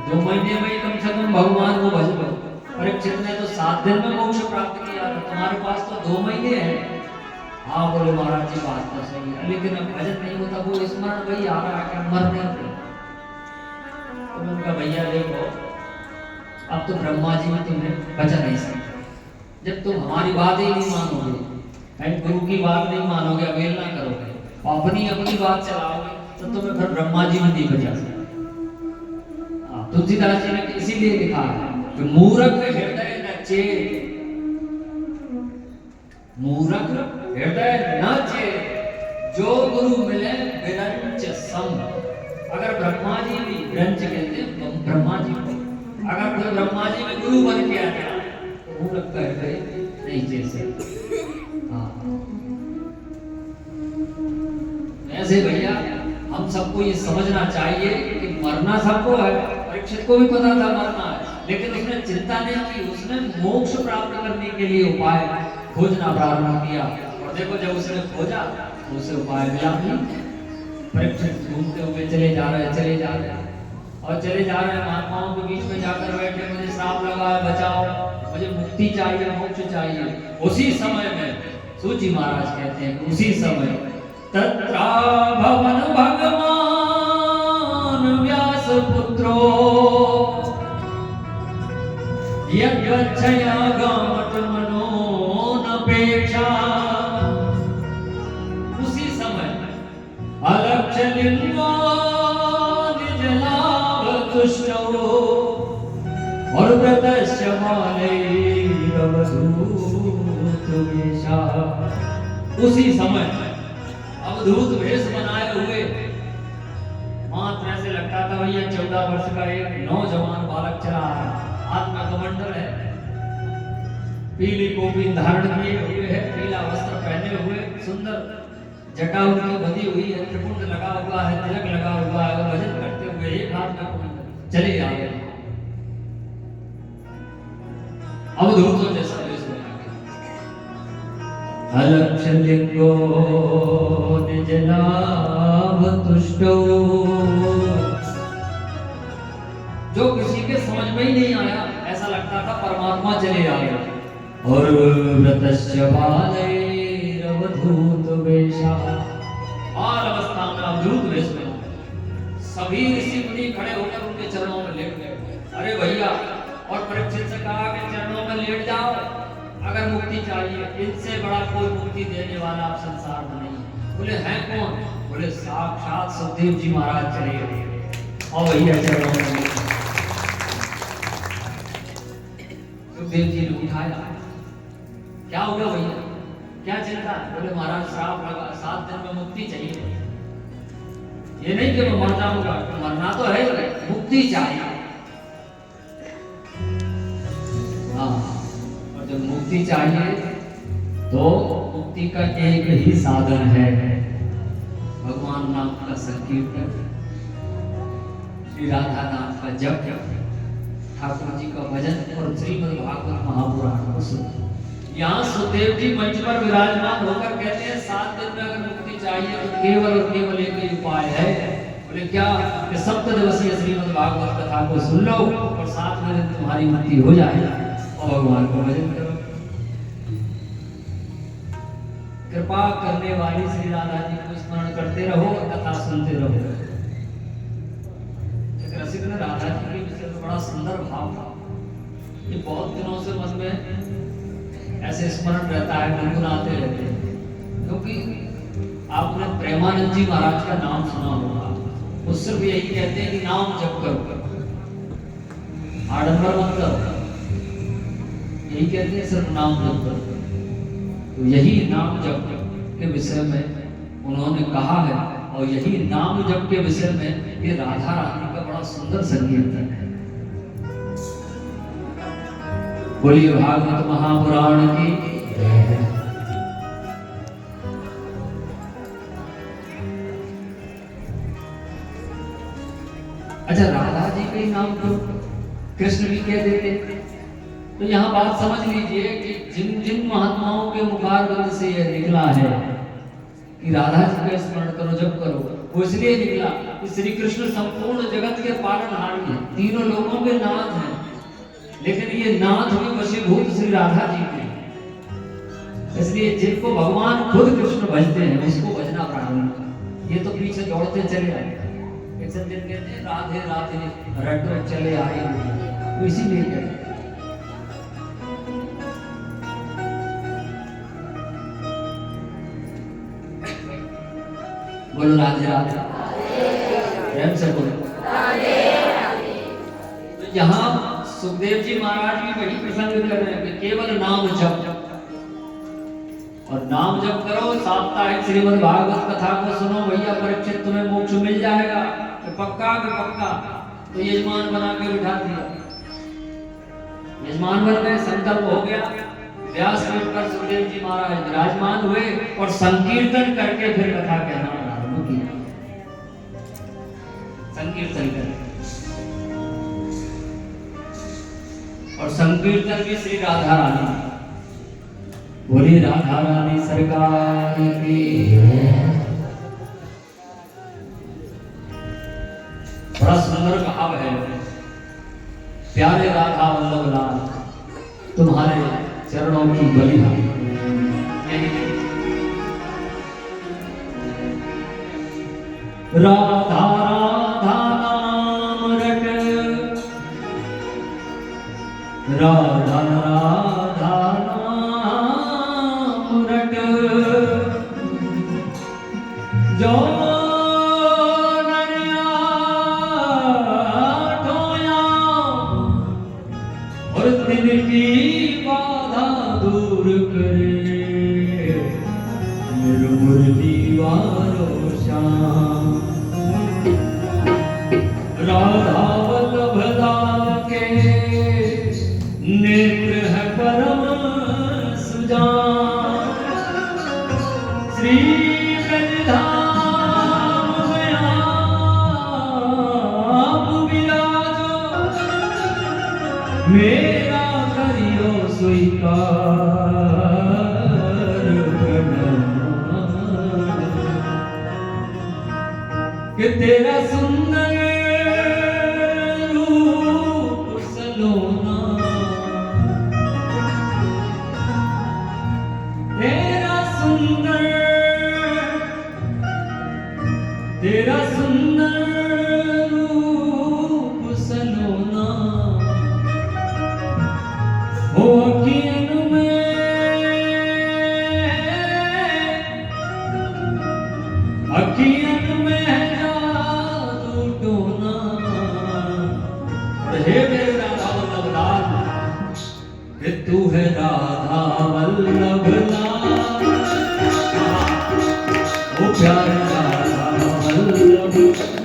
2 महीने में कम से कम भगवान को भज लो। परीक्षित ने तो 7 दिन में मोक्ष प्राप्त किया, तो तुम्हारे पास तो 2 महीने हैं। हाँ बोले महाराज जी बात तो सही है, लेकिन अब भजन नहीं होता, वो स्मरण वही आ रहा है कि मरने थे। तो उनका भैया देखो अब तो ब्रह्मा जी में तुम्हें बचा नहीं सकते। जब तुम हमारी बात ही नहीं मानोगे, गुरु की बात नहीं मानोगे, अवहेलना करोगे, अपनी अपनी बात चलाओगे, तो तुम्हें फिर ब्रह्मा जी में नहीं बचा सकते। तुलसीदास जी ने इसीलिए लिखा कि मूर्ख हृदय न चेत, मूर्ख हृदय न चेत, जो गुरु मिले विरंच सम। अगर ब्रह्मा जी भी विरंच कहते हैं, ब्रह्मा जी को अगर कोई ब्रह्मा जी में गुरु बन के आ जाए तो मूर्ख का हृदय नहीं चेत सकता। ऐसे भैया हम सबको ये समझना चाहिए कि मरना सबको है। परीक्षित को भी पता था मरना है, लेकिन उसने चिंता नहीं की, उसने मोक्ष प्राप्त करने के लिए उपाय खोजना प्रारंभ किया। और देखो जब उसने खोजा तो उसे उपाय मिला नहीं। परीक्षित घूमते हुए चले जा रहे और चले जा रहे हैं महात्माओं के बीच में जाकर बैठे, मुझे श्राप लगा है, बचाओ, मुझे मुक्ति चाहिए, मोक्ष चाहिए। उसी समय में सूची महाराज कहते हैं कि उसी समय तत्रा भवन भगवान व्यास पुत्रो यज्ञच्छया गामट मनोनपेक्षा। उसी समय अलक्ष्य लिंगो निज लाभ तुष्टो और व्रतस्य अवधूत वेशा। उसी समय अवधूत वेश बनाए हुए, मात्र ऐसे लगता था भैया 14 वर्ष का एक नौजवान बालक चला है, हाथ में कमंडल है, पीली कोपी धारण किए हुए है, पीला वस्त्र पहने हुए, सुंदर जटा उनकी बंधी हुई है, त्रिपुंड लगा हुआ है, तिलक लगा हुआ है, और भजन करते हुए एक हाथ में कमंडल चले आ गए। अवधूतों जैसा वेश बना के अलक्ष्य लिंगो निज लाभ तुष्टो। जो किसी के समझ में ही नहीं आया, ऐसा लगता था परमात्मा चले आए। और व्रतस्य बालैरवधूत वेशा, बाल अवस्था में अवधूत वेश में सभी ऋषि मुनि खड़े होकर उनके चरणों में लेट गए। अरे भैया, और परीक्षित से कहा कि चरणों में लेट जाओ, अगर मुक्ति चाहिए, इनसे बड़ा कोई मुक्ति देने वाला आप संसार में नहीं। बोले हैं कौन? बोले साक्षात सुखदेव जी महाराज चले गए। और भैया चरणों में सुखदेव जी ने उठाया। क्या होगा भैया, क्या चिंता है? बोले महाराज श्राप लगा, 7 दिन में मुक्ति चाहिए। ये नहीं कि मैं मर जाऊंगा, मरना तो है, मुक्ति चाहिए। हाँ, और जब मुक्ति चाहिए तो मुक्ति का एक ही साधन है, भगवान नाम का संकीर्तन, श्री राधा नाम का जप, ठाकुर जी का भजन और श्रीमद् भागवत महापुराण को सुनो। यहाँ सुखदेव जी मंच पर विराजमान होकर कहते हैं 7 दिन में अगर मुक्ति चाहिए तो केवल और केवल एक ही उपाय है। बोले क्या? कि 7 दिवसीय श्रीमद् भागवत कथा को सुन लो और 7वें दिन तुम्हारी मुक्ति हो जाएगी और भगवान को भजन करो। कृपा करने वाली श्री राधा जी को स्मरण करते रहो और कथा सुनते रहो। रसिक ने राधा जी के विषय में बड़ा सुंदर भाव था। ये बहुत दिनों से मन में ऐसे स्मरण रहता है, गुनगुनाते रहते हैं। क्योंकि आपने प्रेमानंद जी महाराज का नाम सुना होगा, वो सिर्फ यही कहते हैं कि नाम जप करो, आडंबर मत करो, यही कहते हैं सिर्फ नाम जप करो। तो यही नाम जप के विषय में उन्होंने कहा है, और यही नाम जप के विषय में ये राधा रानी का बड़ा सुंदर संकीर्तन है। बोलिए भागवत महापुराण की। अच्छा, राधा जी के नाम को कृष्ण भी कह देते, तो यहाँ बात समझ लीजिए कि जिन जिन महात्माओं के मुखारबिंद से यह निकला है कि राधा जी का स्मरण करो, जप करो, वो इसलिए निकला कि श्री कृष्ण संपूर्ण जगत के पालनहारी हैं, तीनों लोगों के नाथ हैं, लेकिन ये नाथ भी वशीभूत श्री राधा जी के। इसलिए जिनको भगवान खुद कृष्ण भजते हैं उसको भजना प्रारंभ कर, ये तो पीछे दौड़ते चले आए। एक दिन कहते हैं राधे राधे रटो चले आए, तो इसीलिए कहते हैं। बोलो राधे राधे, प्रेम से बोलो। तो यहाँ सुखदेव जी महाराज भी वही प्रसंग कर रहे हैं कि केवल नाम जप, और नाम जप करो, साप्ताहिक श्रीमद् भागवत कथा को सुनो भैया, परीक्षित तुम्हें मोक्ष मिल जाएगा। तो पक्का के पक्का। तो यजमान बना के बिठा दिया, यजमान बन गए, संकल्प हो गया। व्यासपीठ पर सुखदेव जी महाराज विराजमान हुए और संकीर्तन करके फिर कथा कहना प्रारंभ किया। संकीर्तन करके, और संकीर्तन भी श्री राधा रानी। बोली राधा रानी सरकार की। बड़ा सुंदर भाव है। प्यारे राधा वल्लभ लाल, तुम्हारे चरणों की बलिहां। राधा राधा नाम रट, राधा राधा नाम रट, जो की बाधा दूर करे, निर्मुरली वारो श्याम। राधा वल्लभ लाल के नेत्र है परम सुजान, श्री ब्रजधाम में आप विराजो, मेरा करियो स्वीकार कि तेरा सुंदर रूप सलोना, तेरा सुंदर रूप सलोना, ओ अखियन में जादू टोना। हे मेरे राधा वल्लभ लाल, कि तू है राधा वल्लभ लाल, ओ प्यारे राधा वल्लभ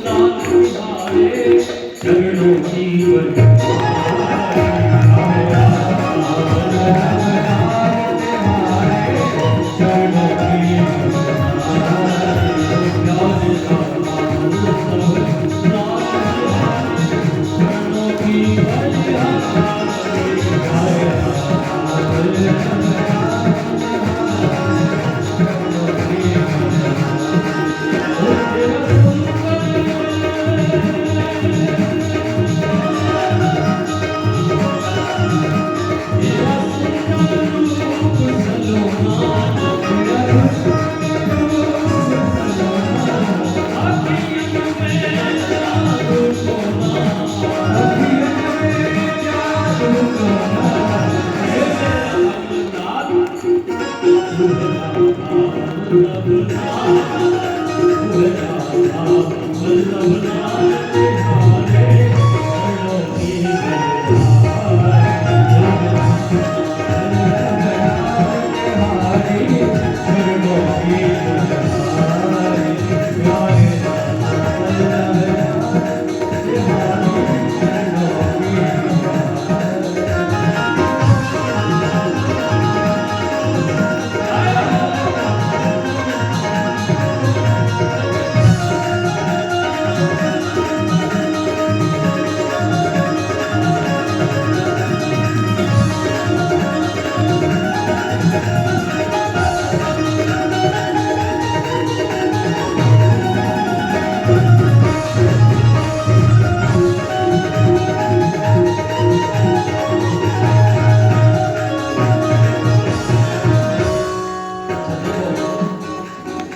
लाल, तुम्हारे चरणों की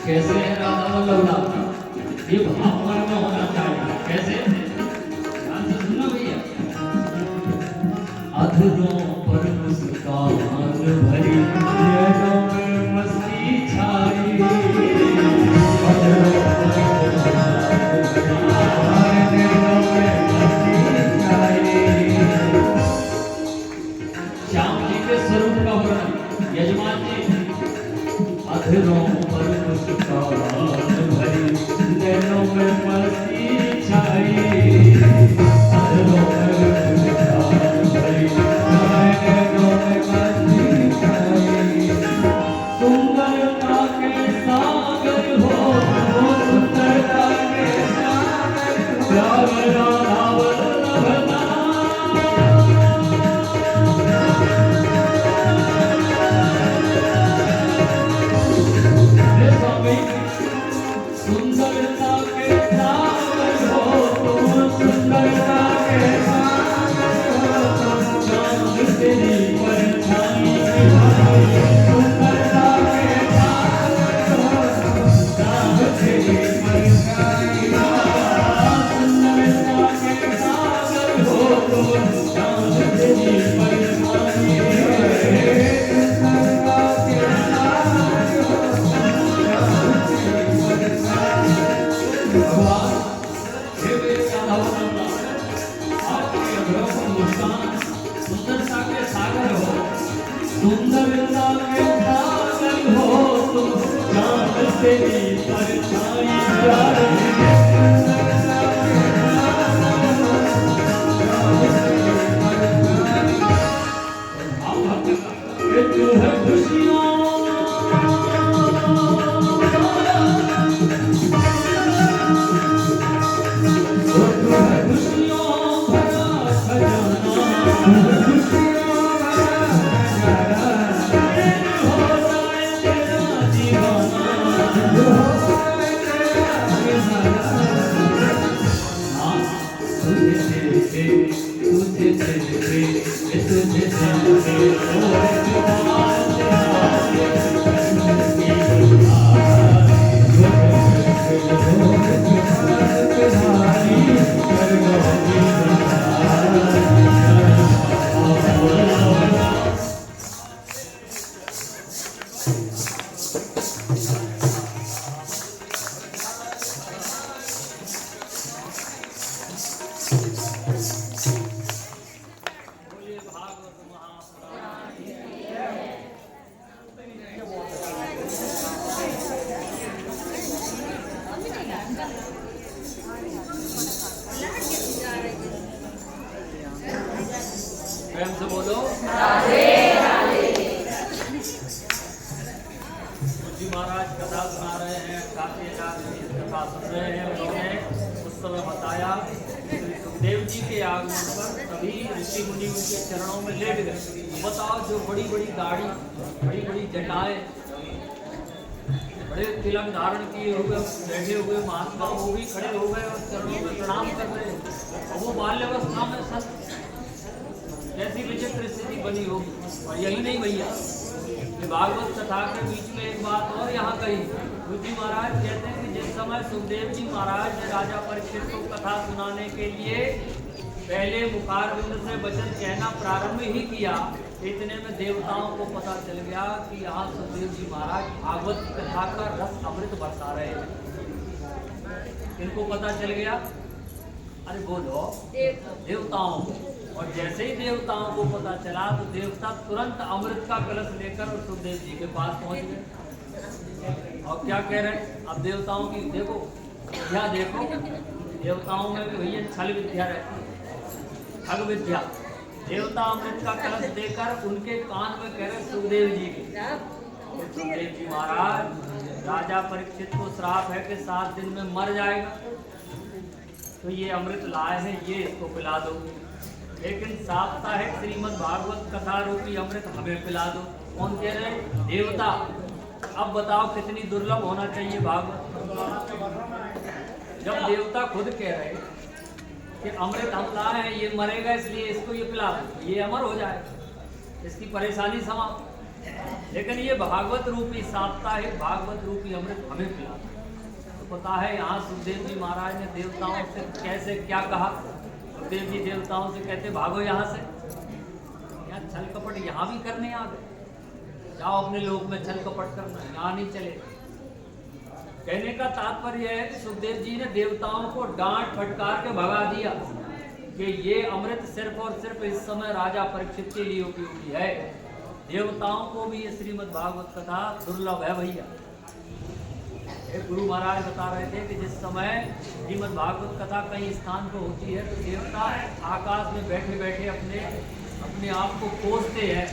कैसे है राधा वल्लभ लाल, ये भाव मन में होना चाहिए। कैसे? ध्यान से सुनना भैया। अधरों पर मुस्कान भरी, नैनों में मस्ती छाई, अधरों पर मुस्कान नैनों में मस्ती छाई। श्याम जी के स्वरूप का वर्णन यजमान जी। अधरों पर मुस्कान भरी, नैनों में मस्ती छाई, अधरों पर मुस्कान भरी, नैनों में मस्ती छाई। सुंदरता के सागर हो, सुंदरता के सागर हो, राधा वल्लभ लाल। सुंदरता के सागर हो, तेरी परछाई प्यारे तू है खुशियों प्रेम से बोलो राधे राधे। जी महाराज कथा सुना रहे हैं, काफी कथा सुन रहे हैं। उन्होंने उस समय बताया श्री सुखदेव जी के आगमन पर सभी ऋषि मुनि उनके चरणों में लेट गए। बताओ, जो बड़ी बड़ी दाढ़ी, बड़ी बड़ी जटाएं, बड़े तिलक धारण किए हुए बैठे हुए महात्मा, वो भी खड़े हो गए और चरणों में प्रणाम कर रहे हैं। और वो बाल्यावस्था में संत, कैसी विचित्र स्थिति बनी होगी। और यही नहीं भैया, भागवत कथा के बीच में एक बात और यहाँ कही। जी महाराज कहते हैं कि जिस समय सुखदेव जी महाराज ने राजा परीक्षित को कथा सुनाने के लिए पहले मुखारविंद से वचन कहना प्रारंभ ही किया, इतने में देवताओं को पता चल गया कि यहाँ सुखदेव जी महाराज भागवत कथा का रस अमृत बरसा रहे हैं। इनको पता चल गया, अरे बोलो देवताओं को। और जैसे ही देवताओं को पता चला तो देवता तुरंत अमृत का कलश लेकर और सुखदेव जी के पास पहुंच गए। और क्या कह रहे हैं, अब देवताओं की देखो विद्या, देखो देवताओं में भी भैया छल विद्या रहती है, ठग विद्या। देवता अमृत का कलश देकर उनके कान में कह रहे सुखदेव जी के, सुखदेव जी महाराज राजा परीक्षित को श्राप है कि 7 दिन में मर जाएगा, तो ये अमृत लाए हैं, ये इसको पिला दो। लेकिन साप्ताहिक श्रीमद् भागवत कथा रूपी अमृत हमें पिला दो। कौन कह रहे हैं? देवता। अब बताओ कितनी दुर्लभ होना चाहिए भागवत। जब देवता खुद कह रहे कि अमृत हम लाए हैं, ये मरेगा इसलिए इसको ये पिला दो, ये अमर हो जाएगा, इसकी परेशानी समाप्त। लेकिन ये भागवत रूपी साप्ताहिक भागवत रूपी अमृत हमें पिला दो। तो पता है यहाँ सुखदेव जी महाराज ने देवताओं से कैसे क्या कहा। सुखदेव जी देवताओं से कहते भागो यहाँ से, यहाँ छल कपट यहाँ भी करने आ गए, जाओ अपने लोक में छल कपट करना, यहाँ नहीं चलेगा। कहने का तात्पर्य है कि सुखदेव जी ने देवताओं को डांट फटकार के भगा दिया कि ये अमृत सिर्फ और सिर्फ इस समय राजा परीक्षित के लिए उपयोगी है। देवताओं को भी ये श्रीमद् भागवत कथा दुर्लभ है भैया। गुरु महाराज बता रहे थे कि जिस समय श्रीमद् भागवत कथा कई स्थान पर होती है तो देवता आकाश में बैठे बैठे अपने आप को कोसते हैं।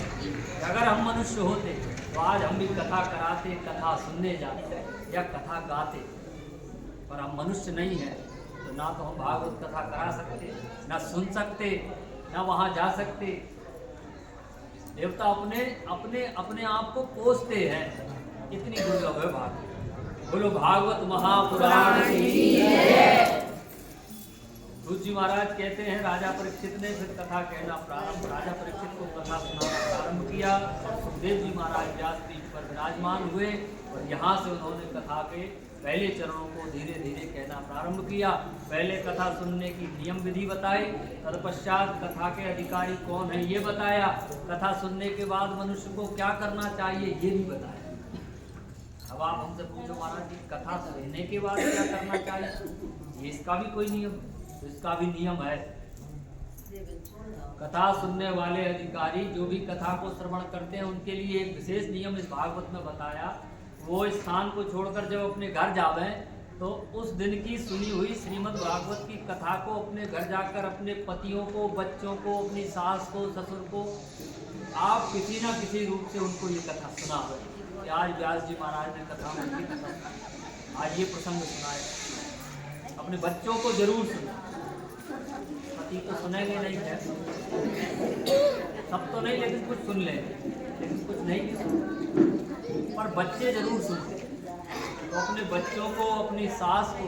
अगर हम मनुष्य होते तो आज हम भी कथा कराते, कथा सुनने जाते या कथा गाते, पर हम मनुष्य नहीं है तो ना तो हम भागवत कथा करा सकते, ना सुन सकते, ना वहाँ जा सकते। देवता अपने आप को कोसते हैं, इतनी दुर्लभ है भागवत। बोलो भागवत महापुराण की जय। जी महाराज कहते हैं राजा परीक्षित ने फिर कथा कहना प्रारंभ, राजा परीक्षित को कथा सुनाना प्रारंभ किया। सुखदेव जी महाराज व्यासपीठ पर विराजमान हुए और यहाँ से उन्होंने कथा के पहले चरणों को धीरे धीरे कहना प्रारंभ किया। पहले कथा सुनने की नियम विधि बताई, तत्पश्चात कथा के अधिकारी कौन है ये बताया, कथा सुनने के बाद मनुष्य को क्या करना चाहिए ये भी बताया। अब आप हमसे पूछो महाराज जी कथा सुनने के बाद क्या करना चाहिए, ये इसका भी कोई नियम, तो इसका भी नियम है। कथा सुनने वाले अधिकारी जो भी कथा को श्रवण करते हैं उनके लिए एक विशेष नियम इस भागवत में बताया वो स्थान को छोड़कर जब अपने घर जावे तो उस दिन की सुनी हुई श्रीमद् भागवत की कथा को अपने घर जाकर अपने पतियों को, बच्चों को, अपनी सास को, ससुर को आप किसी ना किसी रूप से उनको ये कथा सुनावे। आज व्यास जी महाराज ने कथा में ये कथा आज ये प्रसंग सुनाए। अपने बच्चों को जरूर सुना, पति तो सुनेंगे नहीं है, सब तो नहीं, लेकिन कुछ सुन लेंगे, लेकिन कुछ नहीं भी सुन, पर बच्चे जरूर सुनते। तो अपने बच्चों को, अपनी सास को,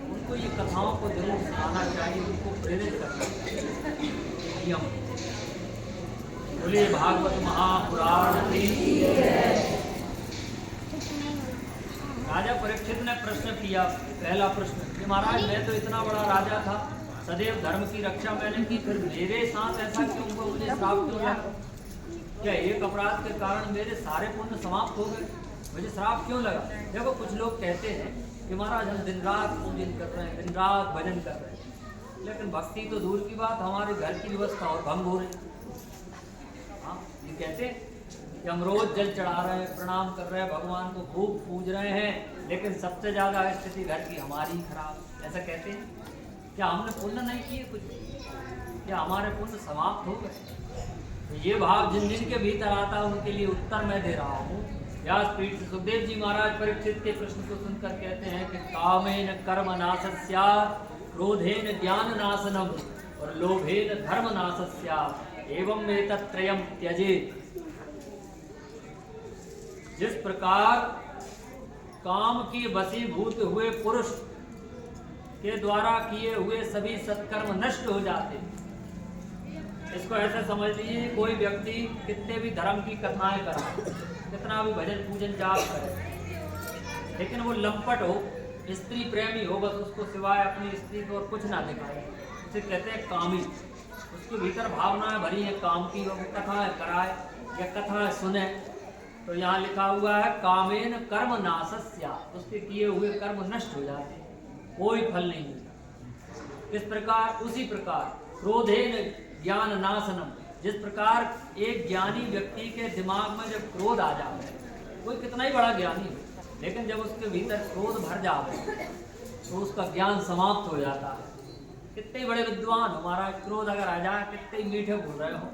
उनको ये कथाओं को जरूर सुनाना चाहिए, उनको प्रेरित करना चाहिए। नियम बोले भागवत महापुराण की। राजा परीक्षित ने प्रश्न किया, पहला प्रश्न कि महाराज मैं तो इतना बड़ा राजा था, सदैव धर्म की रक्षा मैंने की, फिर मेरे साथ ऐसा क्यों हुआ, मुझे श्राप क्यों लगा? क्या एक अपराध के कारण मेरे सारे पुण्य समाप्त हो गए? मुझे श्राप क्यों लगा? देखो कुछ लोग कहते हैं कि महाराज हम दिन रात पूजन कर रहे हैं, दिन रात भजन कर रहे हैं, लेकिन भक्ति तो दूर की बात, हमारे घर की व्यवस्था और भंग हो रही। हाँ, ये कहते हैं कि हम रोज जल चढ़ा रहे हैं, प्रणाम कर रहे हैं, भगवान को खूब पूज रहे हैं, लेकिन सबसे ज्यादा स्थिति घर की हमारी खराब, ऐसा कहते हैं। क्या हमने पुण्य नहीं किए कुछ? क्या हमारे पुण्य समाप्त हो गए? तो ये भाव जिन जिन के भीतर आता है उनके लिए उत्तर मैं दे रहा हूँ। व्यासपीठ से सुखदेव जी महाराज परीक्षित के प्रश्न को सुनकर कहते हैं कि कामेन कर्म नाशस्या, क्रोधेन ज्ञान नाशनम और लोभेन धर्म नाशस्या, एवं एतत्त्रयम् त्यजेत। जिस प्रकार काम के वशीभूत हुए पुरुष के द्वारा किए हुए सभी सत्कर्म नष्ट हो जाते, इसको ऐसे समझ लीजिए, कोई व्यक्ति कितने भी धर्म की कथाएं कराए, कितना भी भजन पूजन जाप करे, लेकिन वो लंपट हो, स्त्री प्रेमी हो, बस उसको सिवाय अपनी स्त्री को और कुछ ना दिखाए, उसे कहते हैं कामी। उसके भीतर भावनाएं भरी है काम की, वो कथाएं कराए या कथाएं सुने, तो यहाँ लिखा हुआ है कामेन कर्म नाशस्या, उसके किए हुए कर्म नष्ट हो जाते, कोई फल नहीं मिलता। किस प्रकार? उसी प्रकार क्रोधेन ज्ञान नाशनम, जिस प्रकार एक ज्ञानी व्यक्ति के दिमाग में जब क्रोध आ जाता है, कोई कितना ही बड़ा ज्ञानी हो, लेकिन जब उसके भीतर क्रोध भर जाता है तो उसका ज्ञान समाप्त हो जाता है। कितने बड़े विद्वान हो महाराज, क्रोध अगर आ जाए, कितने मीठे बोल रहे हो,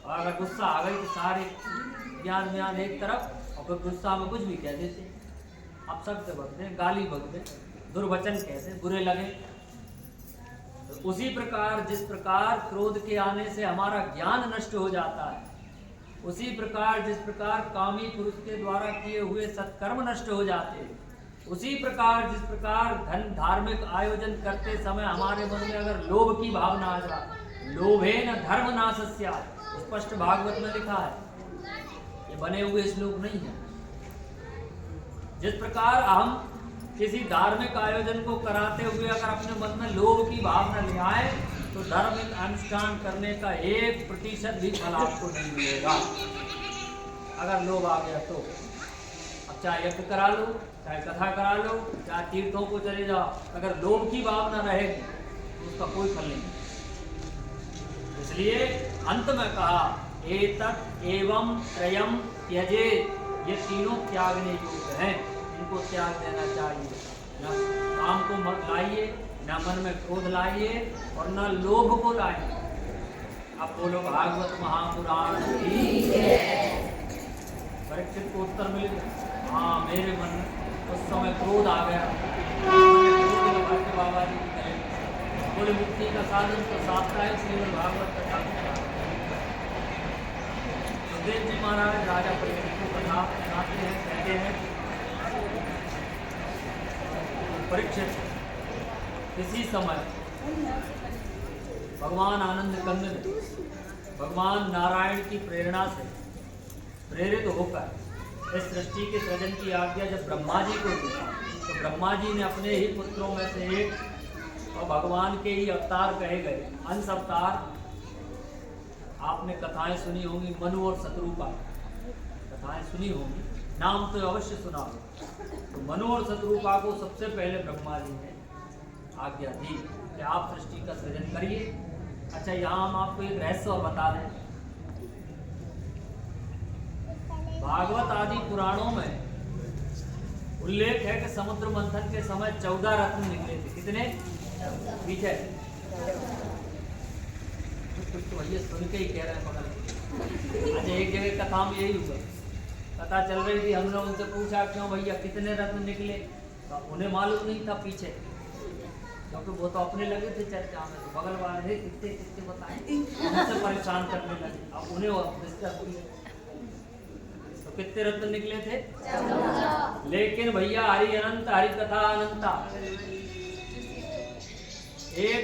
और अगर गुस्सा आ गई तो सारे ज्ञान व्यान एक तरफ, और फिर गुस्सा में कुछ भी कह देते, अपशब्द बकते, गाली बकते, दुर्वचन कहते, बुरे लगे। तो उसी प्रकार जिस प्रकार क्रोध के आने से हमारा ज्ञान नष्ट हो जाता है, उसी प्रकार जिस प्रकार कामी पुरुष के द्वारा किए हुए सत्कर्म नष्ट हो जाते हैं, उसी प्रकार जिस प्रकार धन धार्मिक आयोजन करते समय हमारे मन में अगर लोभ की भावना आ जाए, लोभेन धर्म नाशस्या, स्पष्ट भागवत में लिखा है, ये बने हुए श्लोक नहीं है। जिस प्रकार हम किसी धार्मिक आयोजन को कराते हुए अगर अपने मन में लोभ की भावना ले आए तो धार्मिक अनुष्ठान करने का 1% भी फल आपको नहीं मिलेगा। अगर लोभ आ गया तो अब चाहे यज्ञ करा लो, चाहे कथा करा लो, चाहे तीर्थों को चले जाओ, अगर लोभ की भावना रहेगी तो उसका कोई फल नहीं। इसलिए अंत में कहा एतत् एवं त्रयम् त्यजेत, ये तीनों त्यागने योग्य हैं, इनको त्याग देना चाहिए। न काम को मत लाइए, न मन में क्रोध लाइए और न लोभ को लाइए। अब बोलो भागवत महापुराण की। परीक्षित को उत्तर मिल गया, हाँ मेरे मन में उस समय क्रोध आ गया, बाबा जी की गले बोले मुक्ति का साधन तो साप्ताहिक श्रीमद् भागवत कथा। सुखदेव जी महाराज राजा परीक्षित को कथा सुनाते हैं, कहते हैं परीक्षित इसी समय भगवान आनंद कंद ने भगवान नारायण की प्रेरणा से प्रेरित होकर इस सृष्टि के सृजन की आज्ञा जब ब्रह्मा जी को दी, तो ब्रह्मा जी ने अपने ही पुत्रों में से एक और भगवान के ही अवतार कहे गए अंश अवतार, आपने कथाएं सुनी होंगी, मनु और शत्रुपा कथाएं सुनी होंगी, नाम तो अवश्य सुना हो। तो मनु और शत्रुपा को सबसे पहले ब्रह्मा जी ने आज्ञा दी कि आप सृष्टि का सृजन करिए। अच्छा, यहाँ हम आपको एक रहस्य और बता दें, भागवत आदि पुराणों में उल्लेख है कि समुद्र मंथन के समय 14 रत्न निकले थे। कितने? पीछे कुछ तो भैया सुन के ही कह रहे हैं पकड़। अच्छा, एक जगह कथा में यही हुआ, कथा चल रही थी, हमने उनसे पूछा क्यों भैया कितने रत्न निकले, तो उन्हें मालूम नहीं था पीछे, क्योंकि वो तो अपने लगे थे चर्चा में, तो बगल वाले थे कितने कितने बताए, उनसे परेशान करने लगे। अब उन्हें डिस्टर्ब किया, तो कितने रत्न निकले थे? लेकिन भैया हरि अनंत, हरि कथा अनंता, एक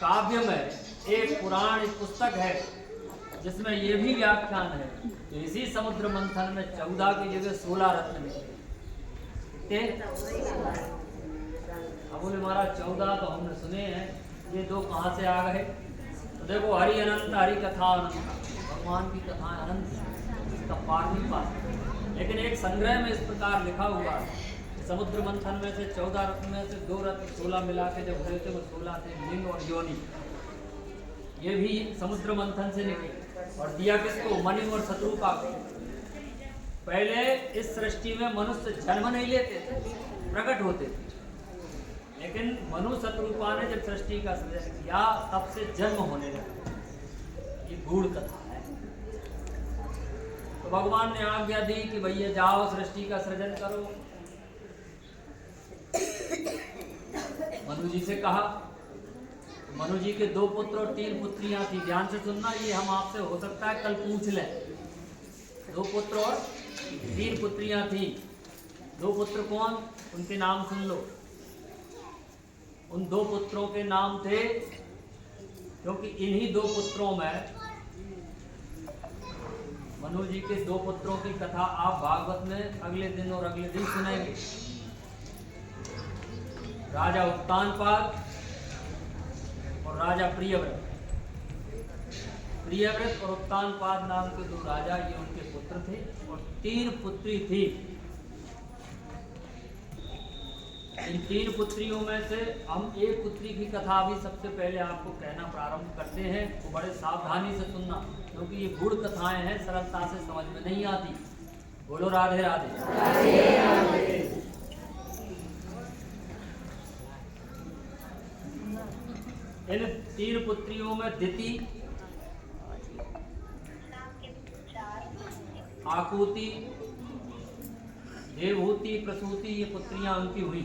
काव्य में, एक पुराण, एक पुस्तक है जिसमें ये भी व्याख्यान है कि इसी समुद्र मंथन में 14 की जगह 16 रत्न निकले। अब बोले महाराज 14 तो हमने सुने हैं, ये 2 कहाँ से आ गए? तो देखो, हरि अनंत, हरि कथा अनंत, भगवान की कथा अनंत, इसका पार नहीं पा। लेकिन एक संग्रह में इस प्रकार लिखा हुआ है कि समुद्र मंथन में से 14 रत्न में से 2 रत्न 16 मिला के जब हुए थे वो 16 थे, लिंग और योनि। ये भी समुद्र मंथन से निकले और दिया किसको? मनु और शत्रुपा को। पहले इस सृष्टि में मनुष्य जन्म नहीं लेते थे, प्रकट होते थे, लेकिन मनु शत्रुपा ने जब सृष्टि का सृजन किया तब से जन्म होने लगा। ये गूढ़ कथा है। तो भगवान ने आज्ञा दी कि भैया जाओ सृष्टि का सृजन करो। मनु जी से कहा, मनु जी के 2 पुत्र और 3 पुत्रियां थी। ध्यान से सुनना, ये हम आपसे हो सकता है कल पूछ लें। 2 पुत्र और 3 पुत्रियां थी। 2 पुत्र कौन? उनके नाम सुन लो। उन 2 पुत्रों के नाम थे, क्योंकि इन्हीं 2 पुत्रों में, मनु जी के 2 पुत्रों की कथा आप भागवत में अगले दिन और अगले दिन सुनेंगे। राजा उत्तानपाद और राजा प्रियव्रत। प्रियव्रत और उत्तानपाद नाम के 2 राजा, ये उनके पुत्र थे, और 3 पुत्री थी। इन 3 पुत्रियों में से हम एक पुत्री की कथा भी सबसे पहले आपको कहना प्रारंभ करते हैं। वो बड़े सावधानी से सुनना, क्योंकि ये गूढ़ कथाएं हैं, सरलता से समझ में नहीं आती। बोलो राधे राधे, राधे राधे। इन 3 पुत्रियों में दिति, आकुति, देवहूति, प्रसूति, ये पुत्रियां उनकी हुई।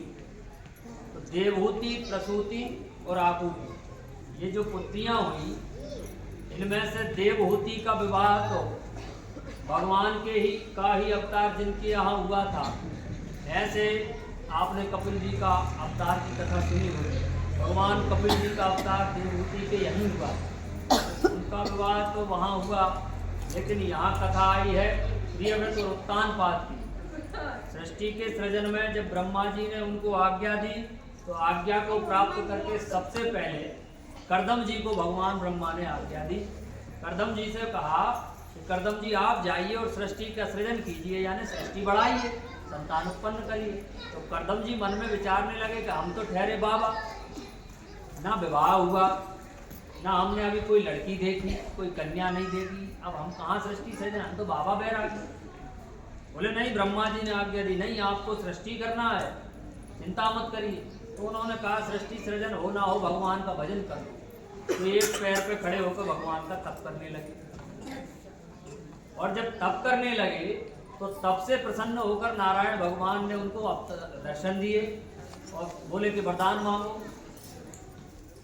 तो देवहूति, प्रसूति और आकुति, ये जो पुत्रियां हुई, इनमें से देवहूति का विवाह तो भगवान के ही अवतार जिनके यहाँ हुआ था। ऐसे आपने कपिल जी का अवतार की कथा सुनी होगी। भगवान कपिल जी का अवतार देवहूति के यहीं हुआ, उनका विवाह तो वहाँ हुआ। लेकिन यहाँ कथा आई है प्रियव्रत और उत्तानपाद की। सृष्टि के सृजन में जब ब्रह्मा जी ने उनको आज्ञा दी, तो आज्ञा को प्राप्त करके सबसे पहले कर्दम जी को भगवान ब्रह्मा ने आज्ञा दी। कर्दम जी से कहा कि कर्दम जी आप जाइए और सृष्टि का सृजन कीजिए, यानी सृष्टि बढ़ाइए, संतान उत्पन्न करिए। तो कर्दम जी मन में विचारने लगे कि हम तो ठहरे बाबा, ना विवाह हुआ, ना हमने अभी कोई लड़की देखी, कोई कन्या नहीं देखी, अब हम कहाँ सृष्टि सृजन, हम तो बाबा बैरागी। बोले नहीं, ब्रह्मा जी ने आज्ञा दी, नहीं आपको सृष्टि करना है, चिंता मत करिए। तो उन्होंने कहा सृष्टि सृजन हो ना हो भगवान का भजन करो। तो एक पैर पे खड़े होकर भगवान का तप करने लगे, और जब तप करने लगे तो तप से प्रसन्न होकर नारायण भगवान ने उनको दर्शन दिए और बोले कि वरदान मांगो।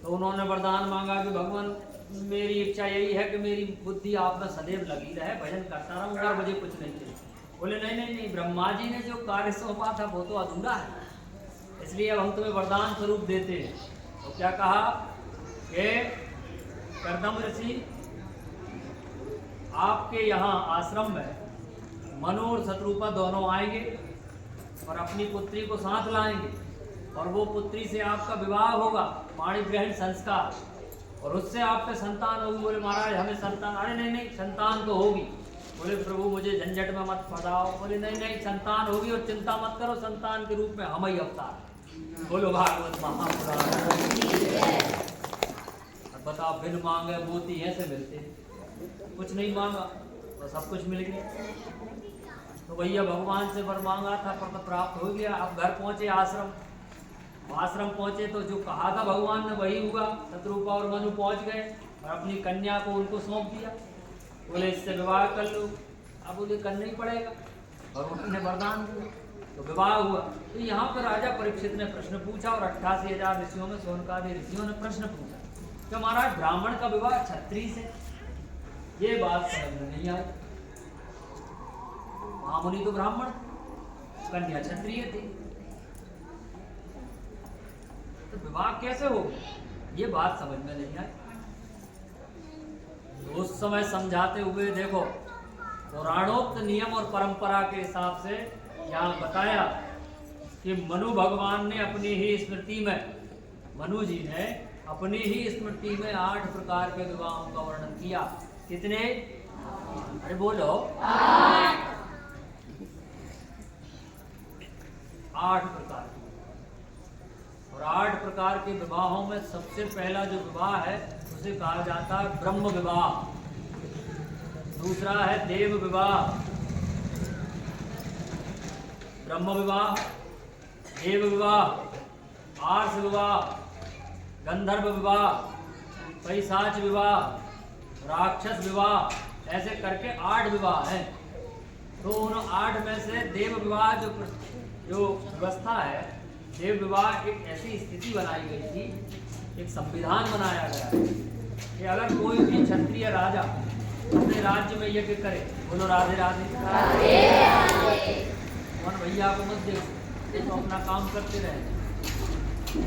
तो उन्होंने वरदान मांगा कि भगवान मेरी इच्छा यही है कि मेरी बुद्धि आप में सदैव लगी रहे, भजन करता रहूं और मुझे कुछ नहीं चाहिए। बोले नहीं नहीं नहीं, ब्रह्मा जी ने जो कार्य सौंपा था वो तो अधूरा है, इसलिए अब हम तुम्हें वरदान स्वरूप देते हैं। तो क्या कहा कि कर्दम ऋषि आपके यहाँ आश्रम में मनु और शत्रुपा दोनों आएंगे और अपनी पुत्री को साथ लाएंगे, और वो पुत्री से आपका विवाह होगा, पाणी ग्रहण संस्कार, और उससे आपके संतान होगी। बोले महाराज हमें संतान, अरे नहीं नहीं संतान तो होगी। बोले प्रभु मुझे झंझट में मत फंसाओ। बोले नहीं नहीं संतान होगी और चिंता मत करो, संतान के रूप में हम ही अवतार। बोलो भागवत महापुराण। बताओ बिन मांगे मोती ऐसे मिलते, कुछ नहीं मांगा तो सब कुछ मिल गया। तो भैया भगवान से वर मांगा था पर तो प्राप्त हो गया। अब घर पहुंचे आश्रम, आश्रम पहुंचे तो जो कहा था भगवान ने वही हुआ। शत्रुपा और मनु पहुंच गए और अपनी कन्या को उनको सौंप दिया। बोले इससे विवाह कर लो। अब बोले करना ही पड़ेगा, भगवान ने वरदान दिया तो विवाह हुआ। तो यहाँ पर राजा परीक्षित ने प्रश्न पूछा और 88,000 ऋषियों में शौनकादि ऋषियों ने प्रश्न पूछा कि महाराज ब्राह्मण का विवाह क्षत्रिय से, ये बात समझ में नहीं आई। महामुनि तो ब्राह्मण, कन्या क्षत्रिय थी, तो विवाह कैसे हो ये बात समझ में नहीं आई। तो उस समय समझाते हुए देखो पुराणोक्त नियम और परंपरा के हिसाब से यहाँ बताया कि मनु भगवान ने अपनी ही स्मृति में, मनु जी ने अपनी ही स्मृति में 8 प्रकार के विवाहों का वर्णन किया। कितने? अरे बोलो 8 प्रकार के। और 8 प्रकार के विवाहों में सबसे पहला जो विवाह है उसे कहा जाता है ब्रह्म विवाह। दूसरा है देव विवाह, ब्रह्म विवाह, देव विवाह, आर्ष विवाह, गंधर्व विवाह, पैशाच विवाह, राक्षस विवाह, ऐसे करके 8 विवाह हैं। तो उन 8 में से देव विवाह जो व्यवस्था है, देव विवाह एक ऐसी स्थिति बनाई गई थी, एक संविधान बनाया गया है कि अगर कोई भी क्षत्रिय राजा अपने राज्य में यज्ञ करे, बोलो राधे राधे, और भैया को मत देखो, ये तो अपना काम करते रहे।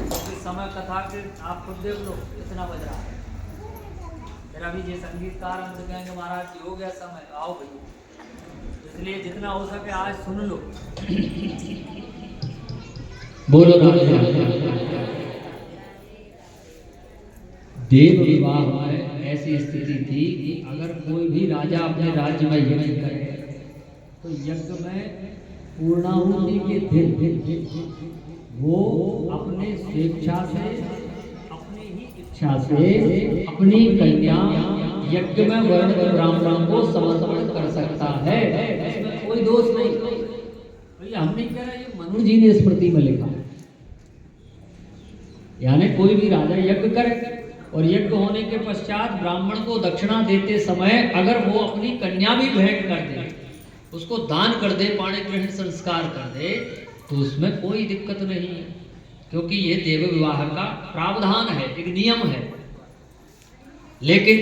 तो समय कथा के आप खुद देख लो कितना बज रहा है। फिर अभी ये संगीतकार हमसे कहेंगे महाराज जी हो गया समय, आओ भैया। इसलिए जितना हो सके आज सुन लो। बोलो देव विवाह में ऐसी स्थिति थी कि अगर कोई भी राजा अपने राज्य में यज्ञ करे तो यज्ञ में पूर्णाहुति के दिन वो अपने स्वेच्छा से, अपनी ही इच्छा से अपनी कन्या यज्ञ में वर्ण ब्राह्मण को समर्पण कर सकता है। इसमें कोई दोष नहीं। भैया हम नहीं कह रहे, ये मनु जी ने स्मृति में लिखा। यानी कोई भी राजा यज्ञ करे और यज्ञ होने के पश्चात ब्राह्मण को दक्षिणा देते समय अगर वो अपनी कन्या भी भेंट कर दे, उसको दान कर दे, पाणी ग्रहण संस्कार कर दे, तो उसमें कोई दिक्कत नहीं है, क्योंकि ये देव विवाह का प्रावधान है, एक नियम है। लेकिन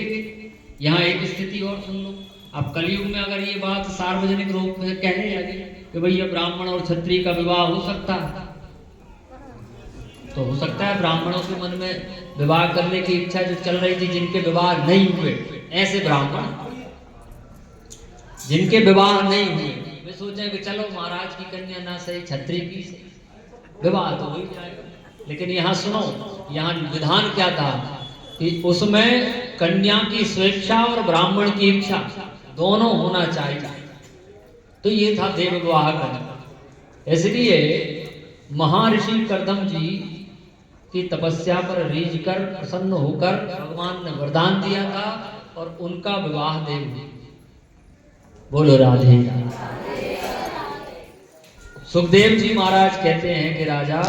यहाँ एक स्थिति और सुन लो। अब कलयुग में अगर ये बात सार्वजनिक रूप में कहने लगे कि भैया ब्राह्मण और क्षत्रिय का विवाह हो सकता है, तो हो सकता है ब्राह्मणों के मन में विवाह करने की इच्छा जो चल रही थी, जिनके विवाह नहीं हुए, ऐसे ब्राह्मण जिनके विवाह नहीं हुए वे सोचे कि चलो महाराज की कन्या ना सही, क्षत्रिय की विवाह तो हो जाएगा। लेकिन यहाँ सुनो, यहाँ विधान क्या था कि उसमें कन्या की स्वेच्छा और ब्राह्मण की इच्छा दोनों होना चाहिए। तो ये था देव विवाह का। इसलिए महर्षि कर्दम जी की तपस्या पर रीझ कर प्रसन्न होकर भगवान ने वरदान दिया था और उनका विवाह देव। बोलो राधे। सुखदेव जी महाराज कहते हैं कि राजा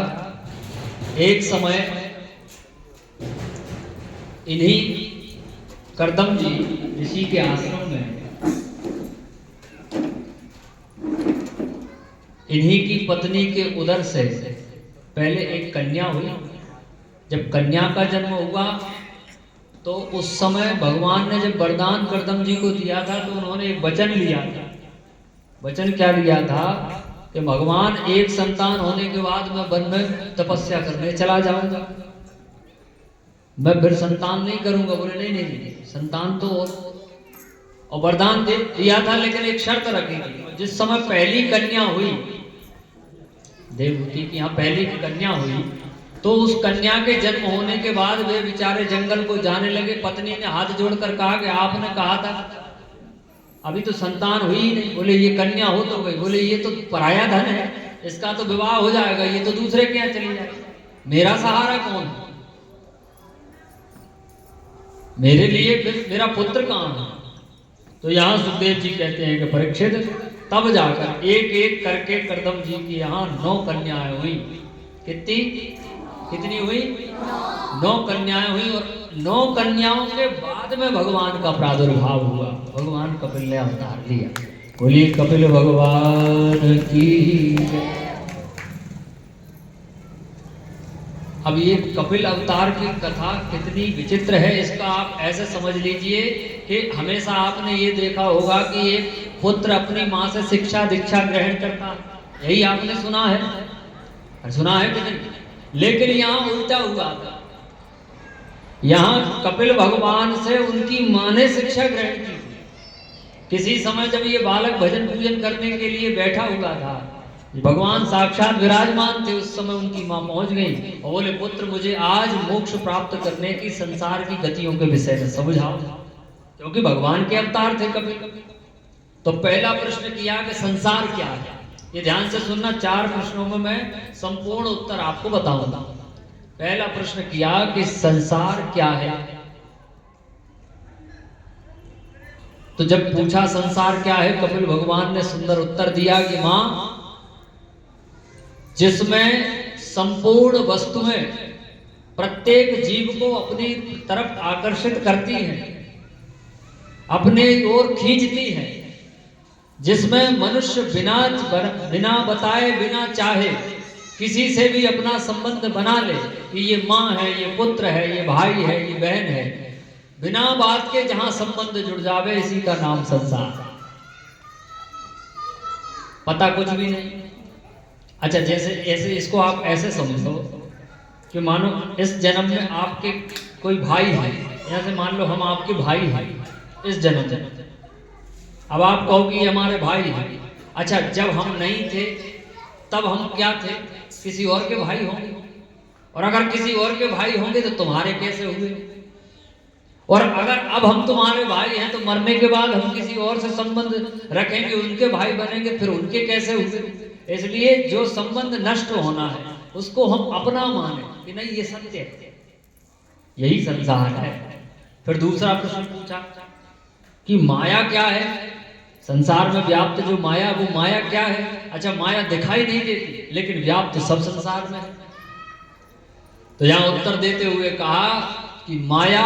एक समय इन्हीं कर्दम जी ऋषि के आश्रम में इन्हीं की पत्नी के उदर से पहले एक कन्या हुई। जब कन्या का जन्म हुआ तो उस समय भगवान ने जब वरदान कर्दम जी को दिया था तो उन्होंने एक वचन लिया था। वचन क्या लिया था कि भगवान एक संतान होने के बाद मैं वन में तपस्या करने चला जाऊंगा, मैं फिर संतान नहीं करूंगा। बोले नहीं नहीं नहीं, संतान तो और वरदान दिया था, लेकिन एक शर्त रखी थी। जिस समय पहली कन्या हुई, देवहूति की यहाँ पहली कन्या हुई, तो उस कन्या के जन्म होने के बाद वे बेचारे जंगल को जाने लगे। पत्नी ने हाथ जोड़कर कहा कि आपने कहा था अभी तो संतान हुई ही नहीं। बोले ये कन्या हो तो गई। बोले ये तो पराया धन है, इसका तो विवाह हो जाएगा, ये तो दूसरे के यहाँ चली जाएगी, मेरा सहारा कौन है, मेरे लिए मेरा पुत्र कहाँ है। तो यहाँ सुखदेव जी कहते हैं कि परीक्षित तब जाकर एक एक करके करदम जी की यहाँ 9 कन्याएं हुई। कितनी हुई? 9 कन्याएं हुई। और 9 कन्याओं के बाद में भगवान का प्रादुर्भाव हुआ। भगवान कपिल ने अवतार लिया। बोलिए कपिल भगवान की। अब ये कपिल अवतार की कथा कितनी विचित्र है, इसका आप ऐसे समझ लीजिए कि हमेशा आपने ये देखा होगा कि एक पुत्र अपनी माँ से शिक्षा दीक्षा ग्रहण करता, यही आपने सुना है कि नहीं? लेकिन यहाँ उल्टा हुआ था। यहाँ कपिल भगवान से उनकी माँ ने शिक्षा ग्रहण की। किसी समय जब ये बालक भजन पूजन करने के लिए बैठा हुआ था, भगवान साक्षात विराजमान थे, उस समय उनकी मां पहुंच गई और बोले पुत्र मुझे आज मोक्ष प्राप्त करने की संसार की गतियों के विषय में समझाओ, क्योंकि भगवान के अवतार थे कपिल। तो पहला प्रश्न किया कि संसार क्या है। ये ध्यान से सुनना, 4 प्रश्नों में मैं संपूर्ण उत्तर आपको बताऊंगा। पहला प्रश्न किया कि संसार क्या है। तो जब पूछा संसार क्या है, कपिल भगवान ने सुंदर उत्तर दिया कि मां, जिसमें संपूर्ण वस्तुएं प्रत्येक जीव को अपनी तरफ आकर्षित करती हैं, अपने ओर खींचती हैं, जिसमें मनुष्य बिना बताए बिना चाहे किसी से भी अपना संबंध बना ले कि ये माँ है, ये पुत्र है, ये भाई है, ये बहन है, बिना बात के जहां संबंध जुड़ जावे, इसी का नाम संसार। पता कुछ भी नहीं। अच्छा, जैसे ऐसे इसको आप ऐसे समझो कि मानो इस जन्म में आपके कोई भाई है, यहाँ से मान लो हम आपके भाई हैं इस जन्म में। अब आप कहो कि हमारे भाई हैं। अच्छा, जब हम नहीं थे तब हम क्या थे? किसी और के भाई होंगे। और अगर किसी और के भाई होंगे तो तुम्हारे कैसे हुए? और अगर अब हम तुम्हारे भाई हैं तो मरने के बाद हम किसी और से संबंध रखेंगे, उनके भाई बनेंगे, फिर उनके कैसे हुए? इसलिए जो संबंध नष्ट होना है उसको हम अपना माने कि नहीं ये सत्य है, यही संसार है। फिर दूसरा प्रश्न पूछा कि माया क्या है। संसार में व्याप्त जो माया, वो माया क्या है? अच्छा, माया दिखाई नहीं देती लेकिन व्याप्त सब संसार में है। तो यहां उत्तर देते हुए कहा कि माया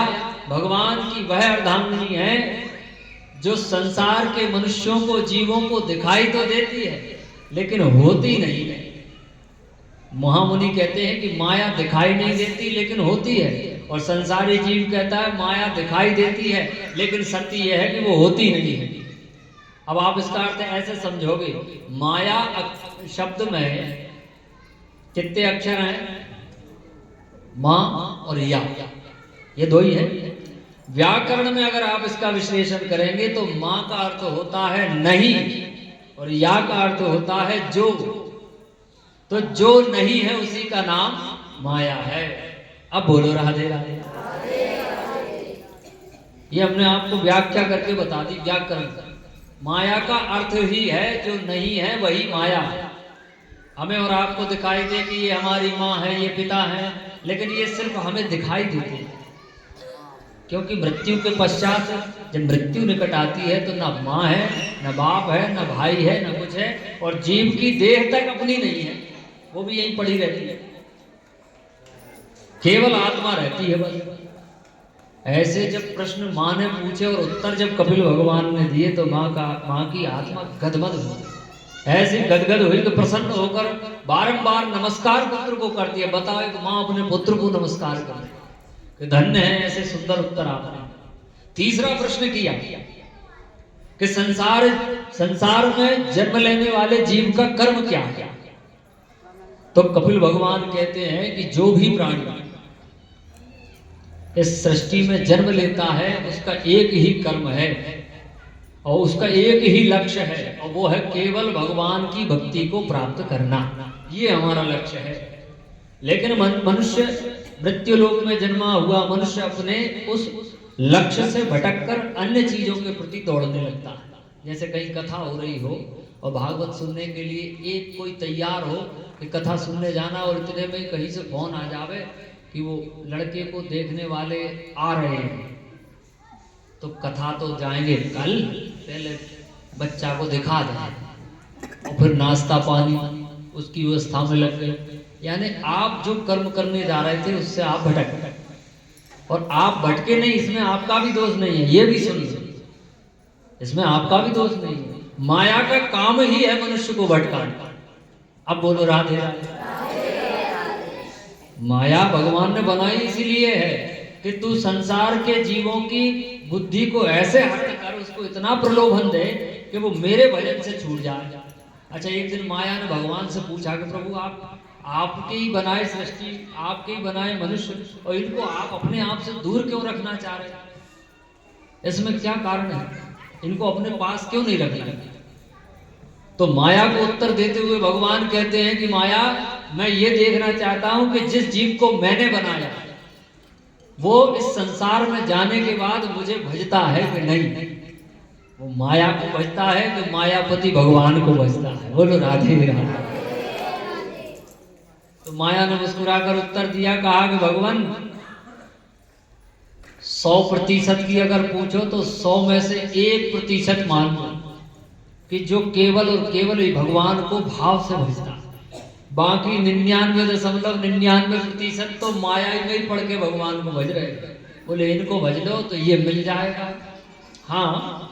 भगवान की वह अर्धांगिनी है जो संसार के मनुष्यों को, जीवों को दिखाई तो देती है लेकिन होती नहीं है। महामुनि कहते हैं कि माया दिखाई नहीं देती लेकिन होती है, और संसारी जीव कहता है माया दिखाई देती है लेकिन सत्य यह है कि वो होती नहीं है। अब आप इसका अर्थ ऐसे समझोगे, माया शब्द में कितने अक्षर हैं? मां और या, ये 2 ही है। व्याकरण में अगर आप इसका विश्लेषण करेंगे तो मां का अर्थ होता है नहीं और या का अर्थ होता है जो। तो जो नहीं है उसी का नाम माया है। अब बोलो राधे राधे। ये हमने आपको व्याख्या करके बता दी, व्याकरण। माया का अर्थ ही है जो नहीं है वही माया है। हमें और आपको दिखाई दे कि ये हमारी माँ है, ये पिता है, लेकिन ये सिर्फ हमें दिखाई देते हैं, क्योंकि मृत्यु के पश्चात जब मृत्यु निकट आती है तो ना माँ है, ना बाप है, ना भाई है, ना कुछ है, और जीव की देह तक अपनी नहीं है, वो भी यहीं पड़ी रहती है, केवल आत्मा रहती है बस। ऐसे जब प्रश्न माँ ने पूछे और उत्तर जब कपिल भगवान ने दिए तो माँ की आत्मा गदगद हुई, ऐसी गदगद हुई कि प्रसन्न होकर बारंबार नमस्कार पुत्र को कर दिया। बताओ एक माँ अपने पुत्र को नमस्कार कर दे कि धन्य है, ऐसे सुंदर उत्तर आपने। तीसरा प्रश्न किया कि संसार में जन्म लेने वाले जीव का कर्म क्या है। तो कपिल भगवान कहते हैं कि जो भी प्राणी इस सृष्टि में जन्म लेता है उसका एक ही कर्म है और उसका एक ही लक्ष्य है, और वो है केवल भगवान की भक्ति को प्राप्त करना। ये हमारा लक्ष्य है। लेकिन मनुष्य मृत्यु लोक में जन्मा हुआ मनुष्य अपने उस लक्ष्य से भटककर अन्य चीजों के प्रति दौड़ने लगता है। जैसे कहीं कथा हो रही हो और भागवत सुनने के लिए एक कोई तैयार हो कि कथा सुनने जाना, और इतने में कहीं से फोन आ जावे कि वो लड़के को देखने वाले आ रहे हैं, तो कथा तो जाएंगे कल, पहले बच्चा को दिखा दें। और फिर नाश्ता पानी उसकी व्यवस्था में लग गए। यानी आप जो कर्म करने जा रहे थे उससे आप भटक गए, और आप भटके नहीं, इसमें आपका भी दोष नहीं है, ये भी सुनिए, इसमें आपका भी दोष नहीं है। माया का काम ही है मनुष्य को भटकाना। अब बोलो राधे राधे। माया भगवान ने बनाई इसीलिए है कि तू संसार के जीवों की बुद्धि को ऐसे हट कर उसको इतना प्रलोभन दे कि वो मेरे भजन से छूट जाए। अच्छा, एक दिन माया ने भगवान से पूछा कि प्रभु आपके ही बनाए सृष्टि, आपके ही बनाए मनुष्य, और इनको आप अपने आप से दूर क्यों रखना चाह रहे हैं? इसमें क्या कारण है? इनको अपने पास क्यों नहीं रखना? तो माया को उत्तर देते हुए भगवान कहते हैं कि माया, मैं ये देखना चाहता हूं कि जिस जीव को मैंने बनाया वो इस संसार में जाने के बाद मुझे भजता है कि नहीं। वो माया को भजता है कि मायापति भगवान को भजता है? बोलो राधे राधे। तो माया ने मुस्कुराकर उत्तर दिया, कहा कि भगवान 100% की अगर पूछो तो 100 में से 1% मान लो कि जो केवल और केवल ही भगवान को भाव से भजता है। बाकी 99.99% तो माया में ही पड़ के भगवान को भज रहे। बोले इनको भज लो तो ये मिल जाएगा। हाँ,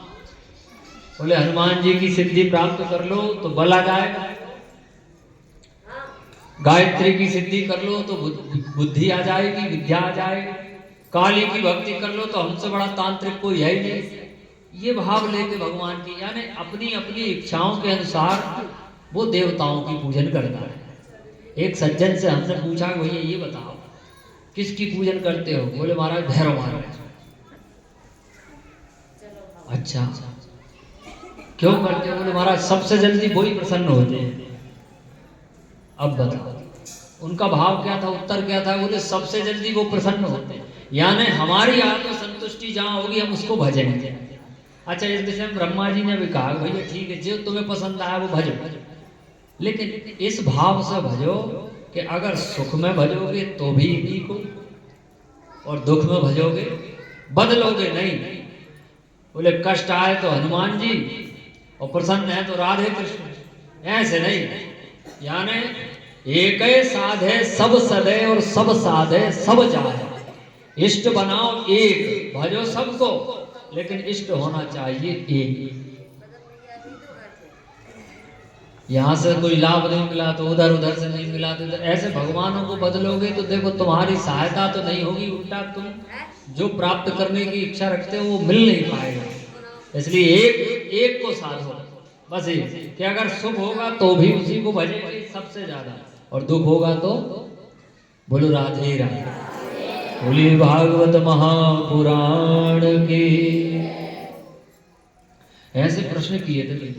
बोले हनुमान जी की सिद्धि प्राप्त कर लो तो बल आ जाएगा, गायत्री की सिद्धि कर लो तो बुद्धि आ जाएगी, विद्या आ जाएगी, काली की भक्ति कर लो तो हमसे बड़ा तांत्रिक कोई है ही नहीं। ये भाव लेके भगवान की, यानी अपनी अपनी इच्छाओं के अनुसार वो देवताओं की पूजन करता है। एक सज्जन से हमने पूछा, भैया ये बताओ किसकी पूजन करते हो? बोले महाराज भैरव महाराज। अच्छा, क्यों करते हो? बोले महाराज सबसे जल्दी वही प्रसन्न होते हैं। अब बताओ उनका भाव क्या था, उत्तर क्या था? बोले सबसे जल्दी वो प्रसन्न होते हैं, यानी हमारी आत्म संतुष्टि जहां होगी हम उसको भजेंगे। अच्छा, इस विषय में ब्रह्मा जी ने भी कहा भैया ठीक है, जो तुम्हें पसंद आया वो भजो, लेकिन इस भाव से भजो कि अगर सुख में भजोगे तो भी इन्हीं को, और दुख में भजोगे बदलोगे नहीं। बोले कष्ट आए तो हनुमान जी और प्रसन्न है तो राधे कृष्ण, ऐसे नहीं। यानी एक साधे सब सदे और सब साधे सब जाए। इष्ट बनाओ एक, भजो सबको, लेकिन इष्ट होना चाहिए एक। यहां से कोई लाभ नहीं मिला तो उधर, उधर से नहीं मिला तो इधर, ऐसे भगवानों को बदलोगे तो देखो तुम्हारी सहायता तो नहीं होगी, उल्टा तुम जो प्राप्त करने की इच्छा रखते हो वो मिल नहीं पाएगा। इसलिए एक को साधो, बस ये कि अगर सुख होगा तो भी उसी को भजेंगे सबसे ज्यादा, और दुख होगा तो बोलो राधे राधे। बोलिए भागवत महापुराण के। ऐसे प्रश्न किए थे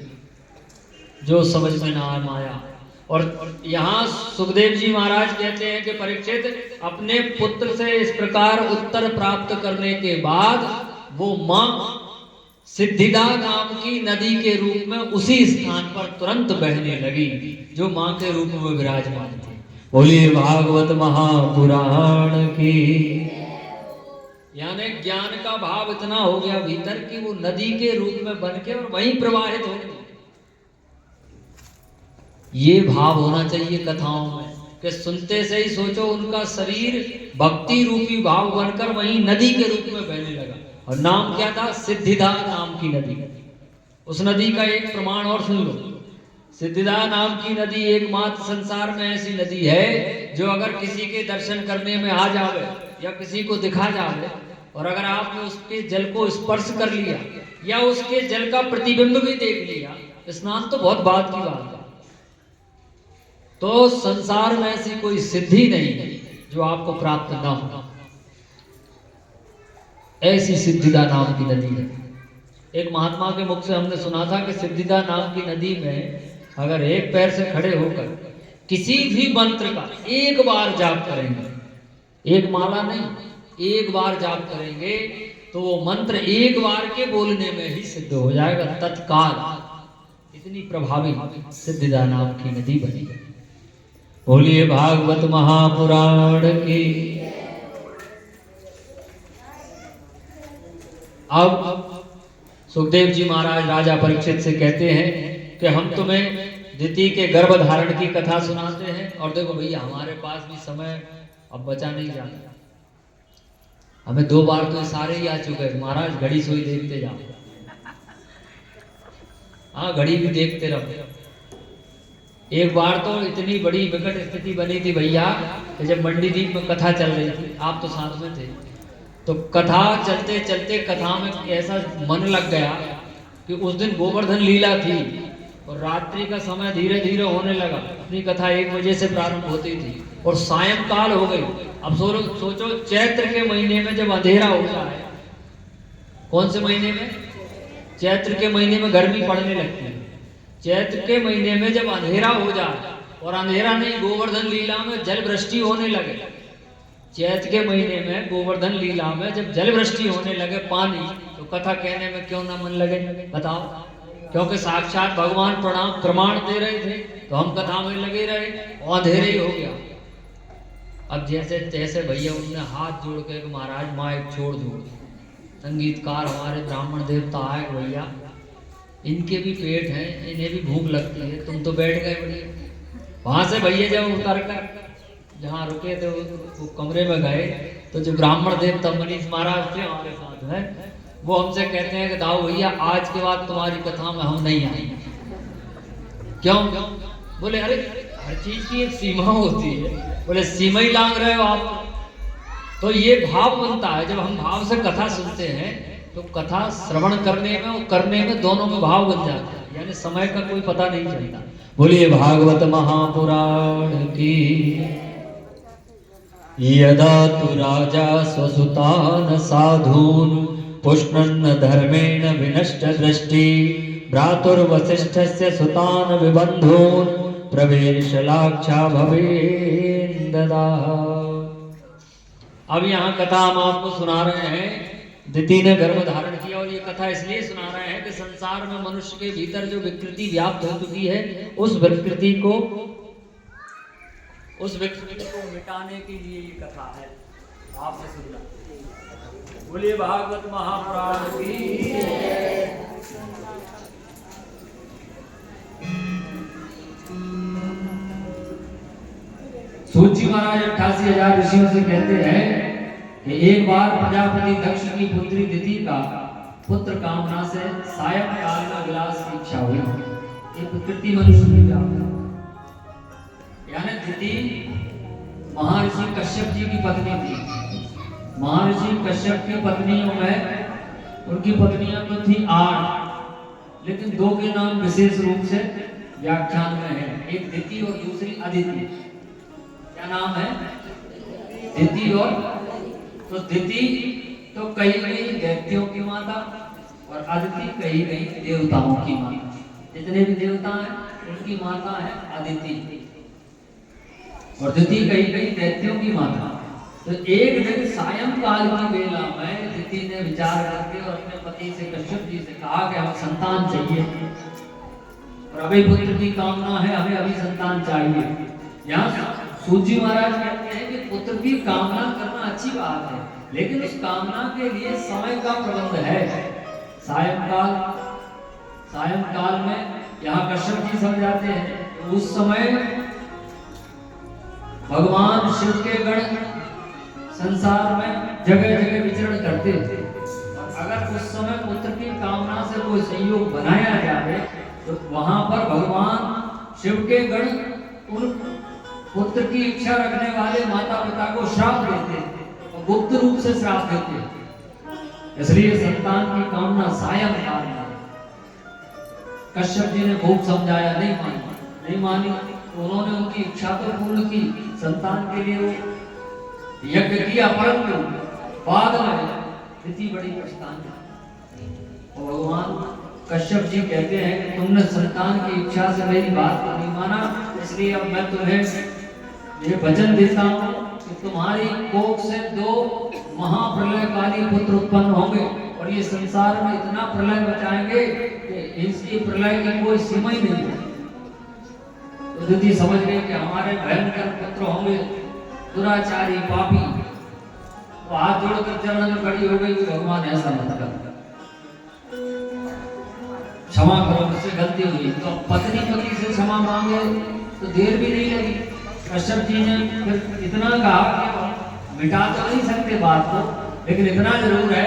जो समझ में ना आया। और यहाँ सुखदेव जी महाराज कहते हैं कि परीक्षित, अपने पुत्र से इस प्रकार उत्तर प्राप्त करने के बाद वो माँ सिद्धिदा नाम की नदी के रूप में उसी स्थान पर तुरंत बहने लगी जो माँ के रूप में विराजमान थी। बोलिए भागवत महापुराण की। यानी ज्ञान का भाव इतना हो गया भीतर कि वो नदी के रूप में बन के और वहीं प्रवाहित हो गए। ये भाव होना चाहिए कथाओं में कि सुनते से ही सोचो उनका शरीर भक्ति रूपी भाव बनकर वहीं नदी के रूप में बहने लगा। और नाम क्या था? सिद्धिदा नाम की नदी। उस नदी का एक प्रमाण और सुन लो। सिद्धिदा नाम की नदी एकमात्र संसार में ऐसी नदी है जो अगर किसी के दर्शन करने में आ जावे या किसी को दिखा जावे, और अगर आपने उसके जल को स्पर्श कर लिया या उसके जल का प्रतिबिंब भी देख लिया, स्नान तो बहुत बात की बात है, तो संसार में ऐसी कोई सिद्धि नहीं जो आपको प्राप्त ना हो। ऐसी सिद्धिदा नाम की नदी है। एक महात्मा के मुख से हमने सुना था कि सिद्धिदा नाम की नदी में अगर एक पैर से खड़े होकर किसी भी मंत्र का एक बार जाप करेंगे, एक माला नहीं, एक बार जाप करेंगे तो वो मंत्र एक बार के बोलने में ही सिद्ध हो जाएगा तत्काल। इतनी प्रभावी सिद्धिदा नाम की नदी बनी है। बोलिए भागवत महापुराण की। अब सुखदेव जी महाराज राजा परीक्षित से कहते हैं कि हम तुम्हें दिति के गर्भ धारण की कथा सुनाते हैं। और देखो भैया हमारे पास भी समय अब बचा नहीं जाता, हमें 2 बार तो सारे ही आ चुके हैं। महाराज घड़ी सोई देखते जाओ, हाँ घड़ी भी देखते रहो। एक बार तो इतनी बड़ी विकट स्थिति बनी थी भैया कि जब मंडीदीप में कथा चल रही थी, आप तो साथ में थे, तो कथा चलते चलते कथा में ऐसा मन लग गया कि उस दिन गोवर्धन लीला थी और रात्रि का समय धीरे धीरे होने लगा। अपनी कथा 1 बजे से प्रारंभ होती थी और सायंकाल हो गई। अब सोचो चैत्र के महीने में जब अंधेरा हो जाए, कौन से महीने में? चैत्र के महीने में गर्मी पड़ने लगती है। चैत्र के महीने में जब अंधेरा हो जाए, और अंधेरा नहीं, गोवर्धन लीला में जल वृष्टि होने लगे। चैत्र के महीने में गोवर्धन लीला में जब जल वृष्टि होने लगे पानी, तो कथा कहने में क्यों ना मन लगे बताओ? क्योंकि साक्षात भगवान प्रमाण दे रहे थे, तो हम कथा में लगे रहे और अंधेरे ही हो गया। अब जैसे तैसे भैया उनने हाथ जोड़ के महाराज माइक छोड़ दो, संगीतकार हमारे ब्राह्मण देवता आए भैया, इनके भी पेट हैं, इन्हें भी भूख लगती है, तुम तो बैठ गए बढ़िया। वहां से भैया जब उतर कर जहाँ रुके थे वो कमरे में गए, तो जो ब्राह्मण देवता मनीष महाराज थे हमारे साथ है, वो हमसे कहते हैं कि दाऊ भैया आज के बाद तुम्हारी कथा में हम नहीं आएंगे। क्यों? बोले अरे हर चीज की एक सीमा होती है। बोले सीमा ही लांग रहे हो आप? तो ये भाव बनता है, जब हम भाव से कथा सुनते हैं तो कथा श्रवण करने में और करने में दोनों में भाव बन जाता है, यानी समय का कोई पता नहीं चलता। बोलिए भागवत महापुराण की। यदा तु राजा स्वसुतान साधून पुष्णन्न धर्मेण विनष्ट दृष्टि भ्रातुर्वसिष्ठस्य सुतान विबन्धून प्रवेशलाक्षा भवेन्ददा। अब यहाँ कथा हम आपको सुना रहे हैं, दिति ने गर्भ धारण किया। और ये कथा इसलिए सुना रहे हैं कि संसार में मनुष्य के भीतर जो विकृति व्याप्त हो चुकी है, उस विकृति को मिटाने के लिए ये कथा है, आपने सुना। बोलिए भागवत महापुराण की। सूची महाराज 88,000 ऋषियों से कहते हैं कि एक बार प्रजापति दक्ष की पुत्री दिति का पुत्र कामना से सायंकाल में विलास की इच्छा हुई। ये प्रकृति मनुष्य की व्याप्त है। यानी दिति महर्षि कश्यप जी की पत्नी थी। महर्षि कश्यप की पत्नियों में उनकी पत्नियां तो थी 8, लेकिन 2 के नाम विशेष रूप से व्याख्यान में है, एक दिति और दूसरी अदिति। क्या नाम है? दिति और, तो दिति तो कही गई दैत्यों की माता और अदिति कही गई देवताओं की माता। जितने भी देवता हैं उनकी माता है अदिति, और दिति कही गई दैत्यों की माता। तो एक दिन सायंकाल की वेला में दिति ने विचार करके और अपने पति से कश्यप जी से कहा कि हमें संतान चाहिए और अभी पुत्र की कामना है, हमें अभी संतान चाहिए। यहाँ सूजी महाराज कहते हैं कि पुत्र की कामना करना अच्छी बात है, लेकिन उस कामना के लिए समय का प्रबंध है। सायंकाल में यहाँ कश्यप जी समझाते हैं, उस समय भगवान शिव के गण संसार में जगह जगह विचरण करते थे, और अगर उस समय पुत्र की कामना से कोई संयोग बनाया जाए तो वहां पर भगवान शिव के गण उन पुत्र की इच्छा रखने वाले माता पिता को श्राप देते और गुप्त रूप से श्राप देते। इसलिए संतान की कामना सायंकाल में। कश्यप जी ने खूब समझाया, नहीं मानी। तो उन्होंने उनकी इच्छा तो पूर्ण की, संतान के लिए वो यज्ञ किया, परंतु बाद में दिति बड़ी पछताई। और भगवान कश्यप जी कहते हैं कि तुमने संतान की इच्छा से मेरी बात को नहीं माना, इसलिए अब मैं तुम्हें ये वचन देता हूँ कि तुम्हारी कोख से 2 महाप्रलयकाली पुत्र उत्पन्न होंगे और ये संसार में इतना प्रलय बचाएंगे कि इसकी प्रलय की कोई सीमा ही नहीं है। तो दिति समझ गई कि हमारे भयंकर पुत्र होंगे, दुराचारी पापी। तो हाथ जोड़कर चरण में खड़ी हो गई कि भगवान ऐसा मत कर। क्षमा करो, मुझसे गलती हुई। तो पत्नी पति से क्षमा मांगे तो देर भी नहीं लगी। कश्यप जी ने फिर इतना कहा कि मिटा तो नहीं सकते बात को, लेकिन इतना जरूर है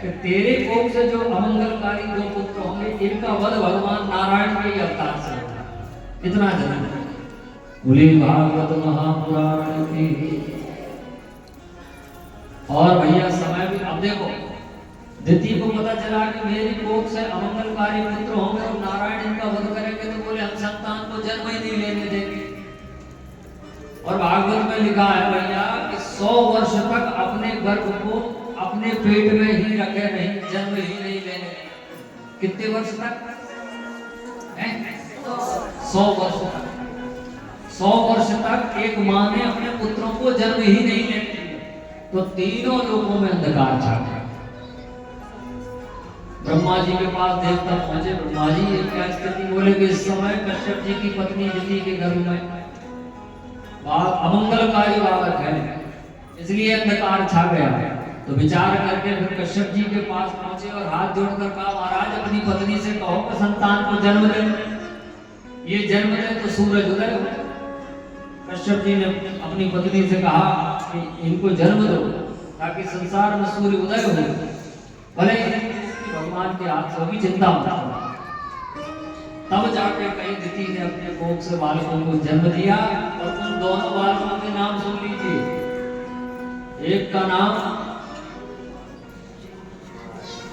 कि तेरे कोप से जो अमंगलकारी दो पुत्र होंगे, इनका वध भगवान नारायण के ही अवतार से होगा, इतना जरूर है। बोले भागवत महापुराण की। और भैया समय भी, अब देखो दिति को पता चला कि मेरी कोख से अमंगलकारी पुत्र होंगे और नारायण इनका वध करेंगे, तो बोले हम संतान को जन्म ही नहीं लेने देंगे। और भागवत में लिखा है भैया कि 100 वर्ष तक अपने गर्भ को अपने पेट में ही रखे, नहीं जन्म ही नहीं लेने देंगे। कितने वर्ष तक? 100 वर्ष तक। 100 वर्ष तक एक माँ ने अपने पुत्रों को जन्म ही नहीं लेने दिया। तो तीनों लोगों में अंधकार छा गया। ब्रह्मा जी के पास देवता पहुंचे, ब्रह्मा जी ये क्या स्थिति? बोले कि इस समय कश्यप जी की पत्नी दिति के गर्भ में अमंगलकारी बालक है, इसलिए अंधकार छा गया। तो विचार करके फिर कश्यप जी के पास पहुंचे और हाथ जोड़कर कहा, महाराज अपनी पत्नी से कहो कि संतान को जन्म दे, ये जन्म दे तो सूरज उदय हो। कश्यप जी ने अपनी पत्नी से कहा कि इनको जन्म दो ताकि संसार में सूर्य उदय हो। भले भगवान के हाथ से भी चिंता मत करो। तब जाके कहीं दिति ने अपने कोख से बालकों को जन्म दिया। और उन दोनों बालकों के नाम सुन लीजिए। एक का नाम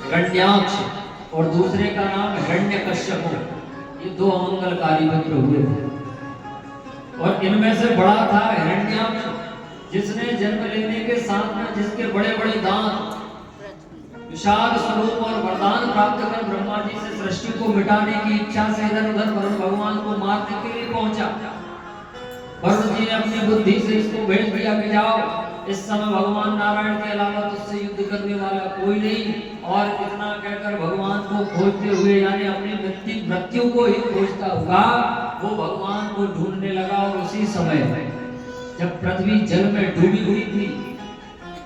हिरण्याक्ष और दूसरे का नाम हिरण्यकश्यप। ये दो अमंगलकारी पुत्र हुए थे। और इनमें से बड़ा था हिरण्याक्ष, जिसने जन्म लेने के साथ में जिसके बड़े बड़े दांत, विशाल स्वरूप और वरदान प्राप्त कर ब्रह्मा जी से सृष्टि को मिटाने की इच्छा से इधर उधर वरुण भगवान को मारने के लिए पहुंचा। वरुण जी ने अपनी बुद्धि से इसको भेज दिया कि जाओ, इस समय भगवान नारायण के अलावा तुझसे युद्ध करने वाला कोई नहीं। और इतना कहकर भगवान को खोजते हुए, यानी अपनी मृत्यु को ही खोजता हुआ वो भगवान को ढूंढने लगा। और उसी समय जब पृथ्वी जल में डूबी हुई थी,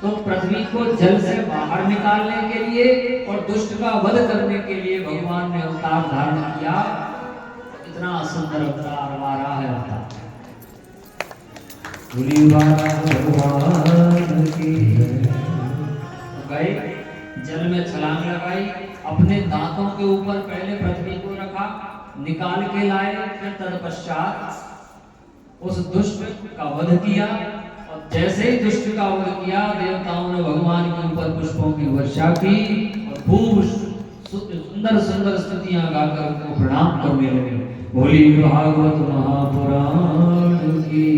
तो पृथ्वी को जल से बाहर निकालने के लिए और दुष्ट का वध करने के लिए भगवान ने अवतार धारण किया। इतना सुंदर अवतार वाराह है अवतार। भगवान की गए, जल में छलांग लगाई, अपने दांतों के ऊपर पहले पृथ्वी को रखा, निकाल के लाए, फिर तत्पश्चात उस दुष्ट का वध किया। और जैसे ही दुष्ट का वध किया, देवताओं ने भगवान के ऊपर पुष्पों की वर्षा की और खूब सुंदर सुंदर स्तुतियां गाकर उनको प्रणाम करने लगे। बोली भागवत महापुराण की।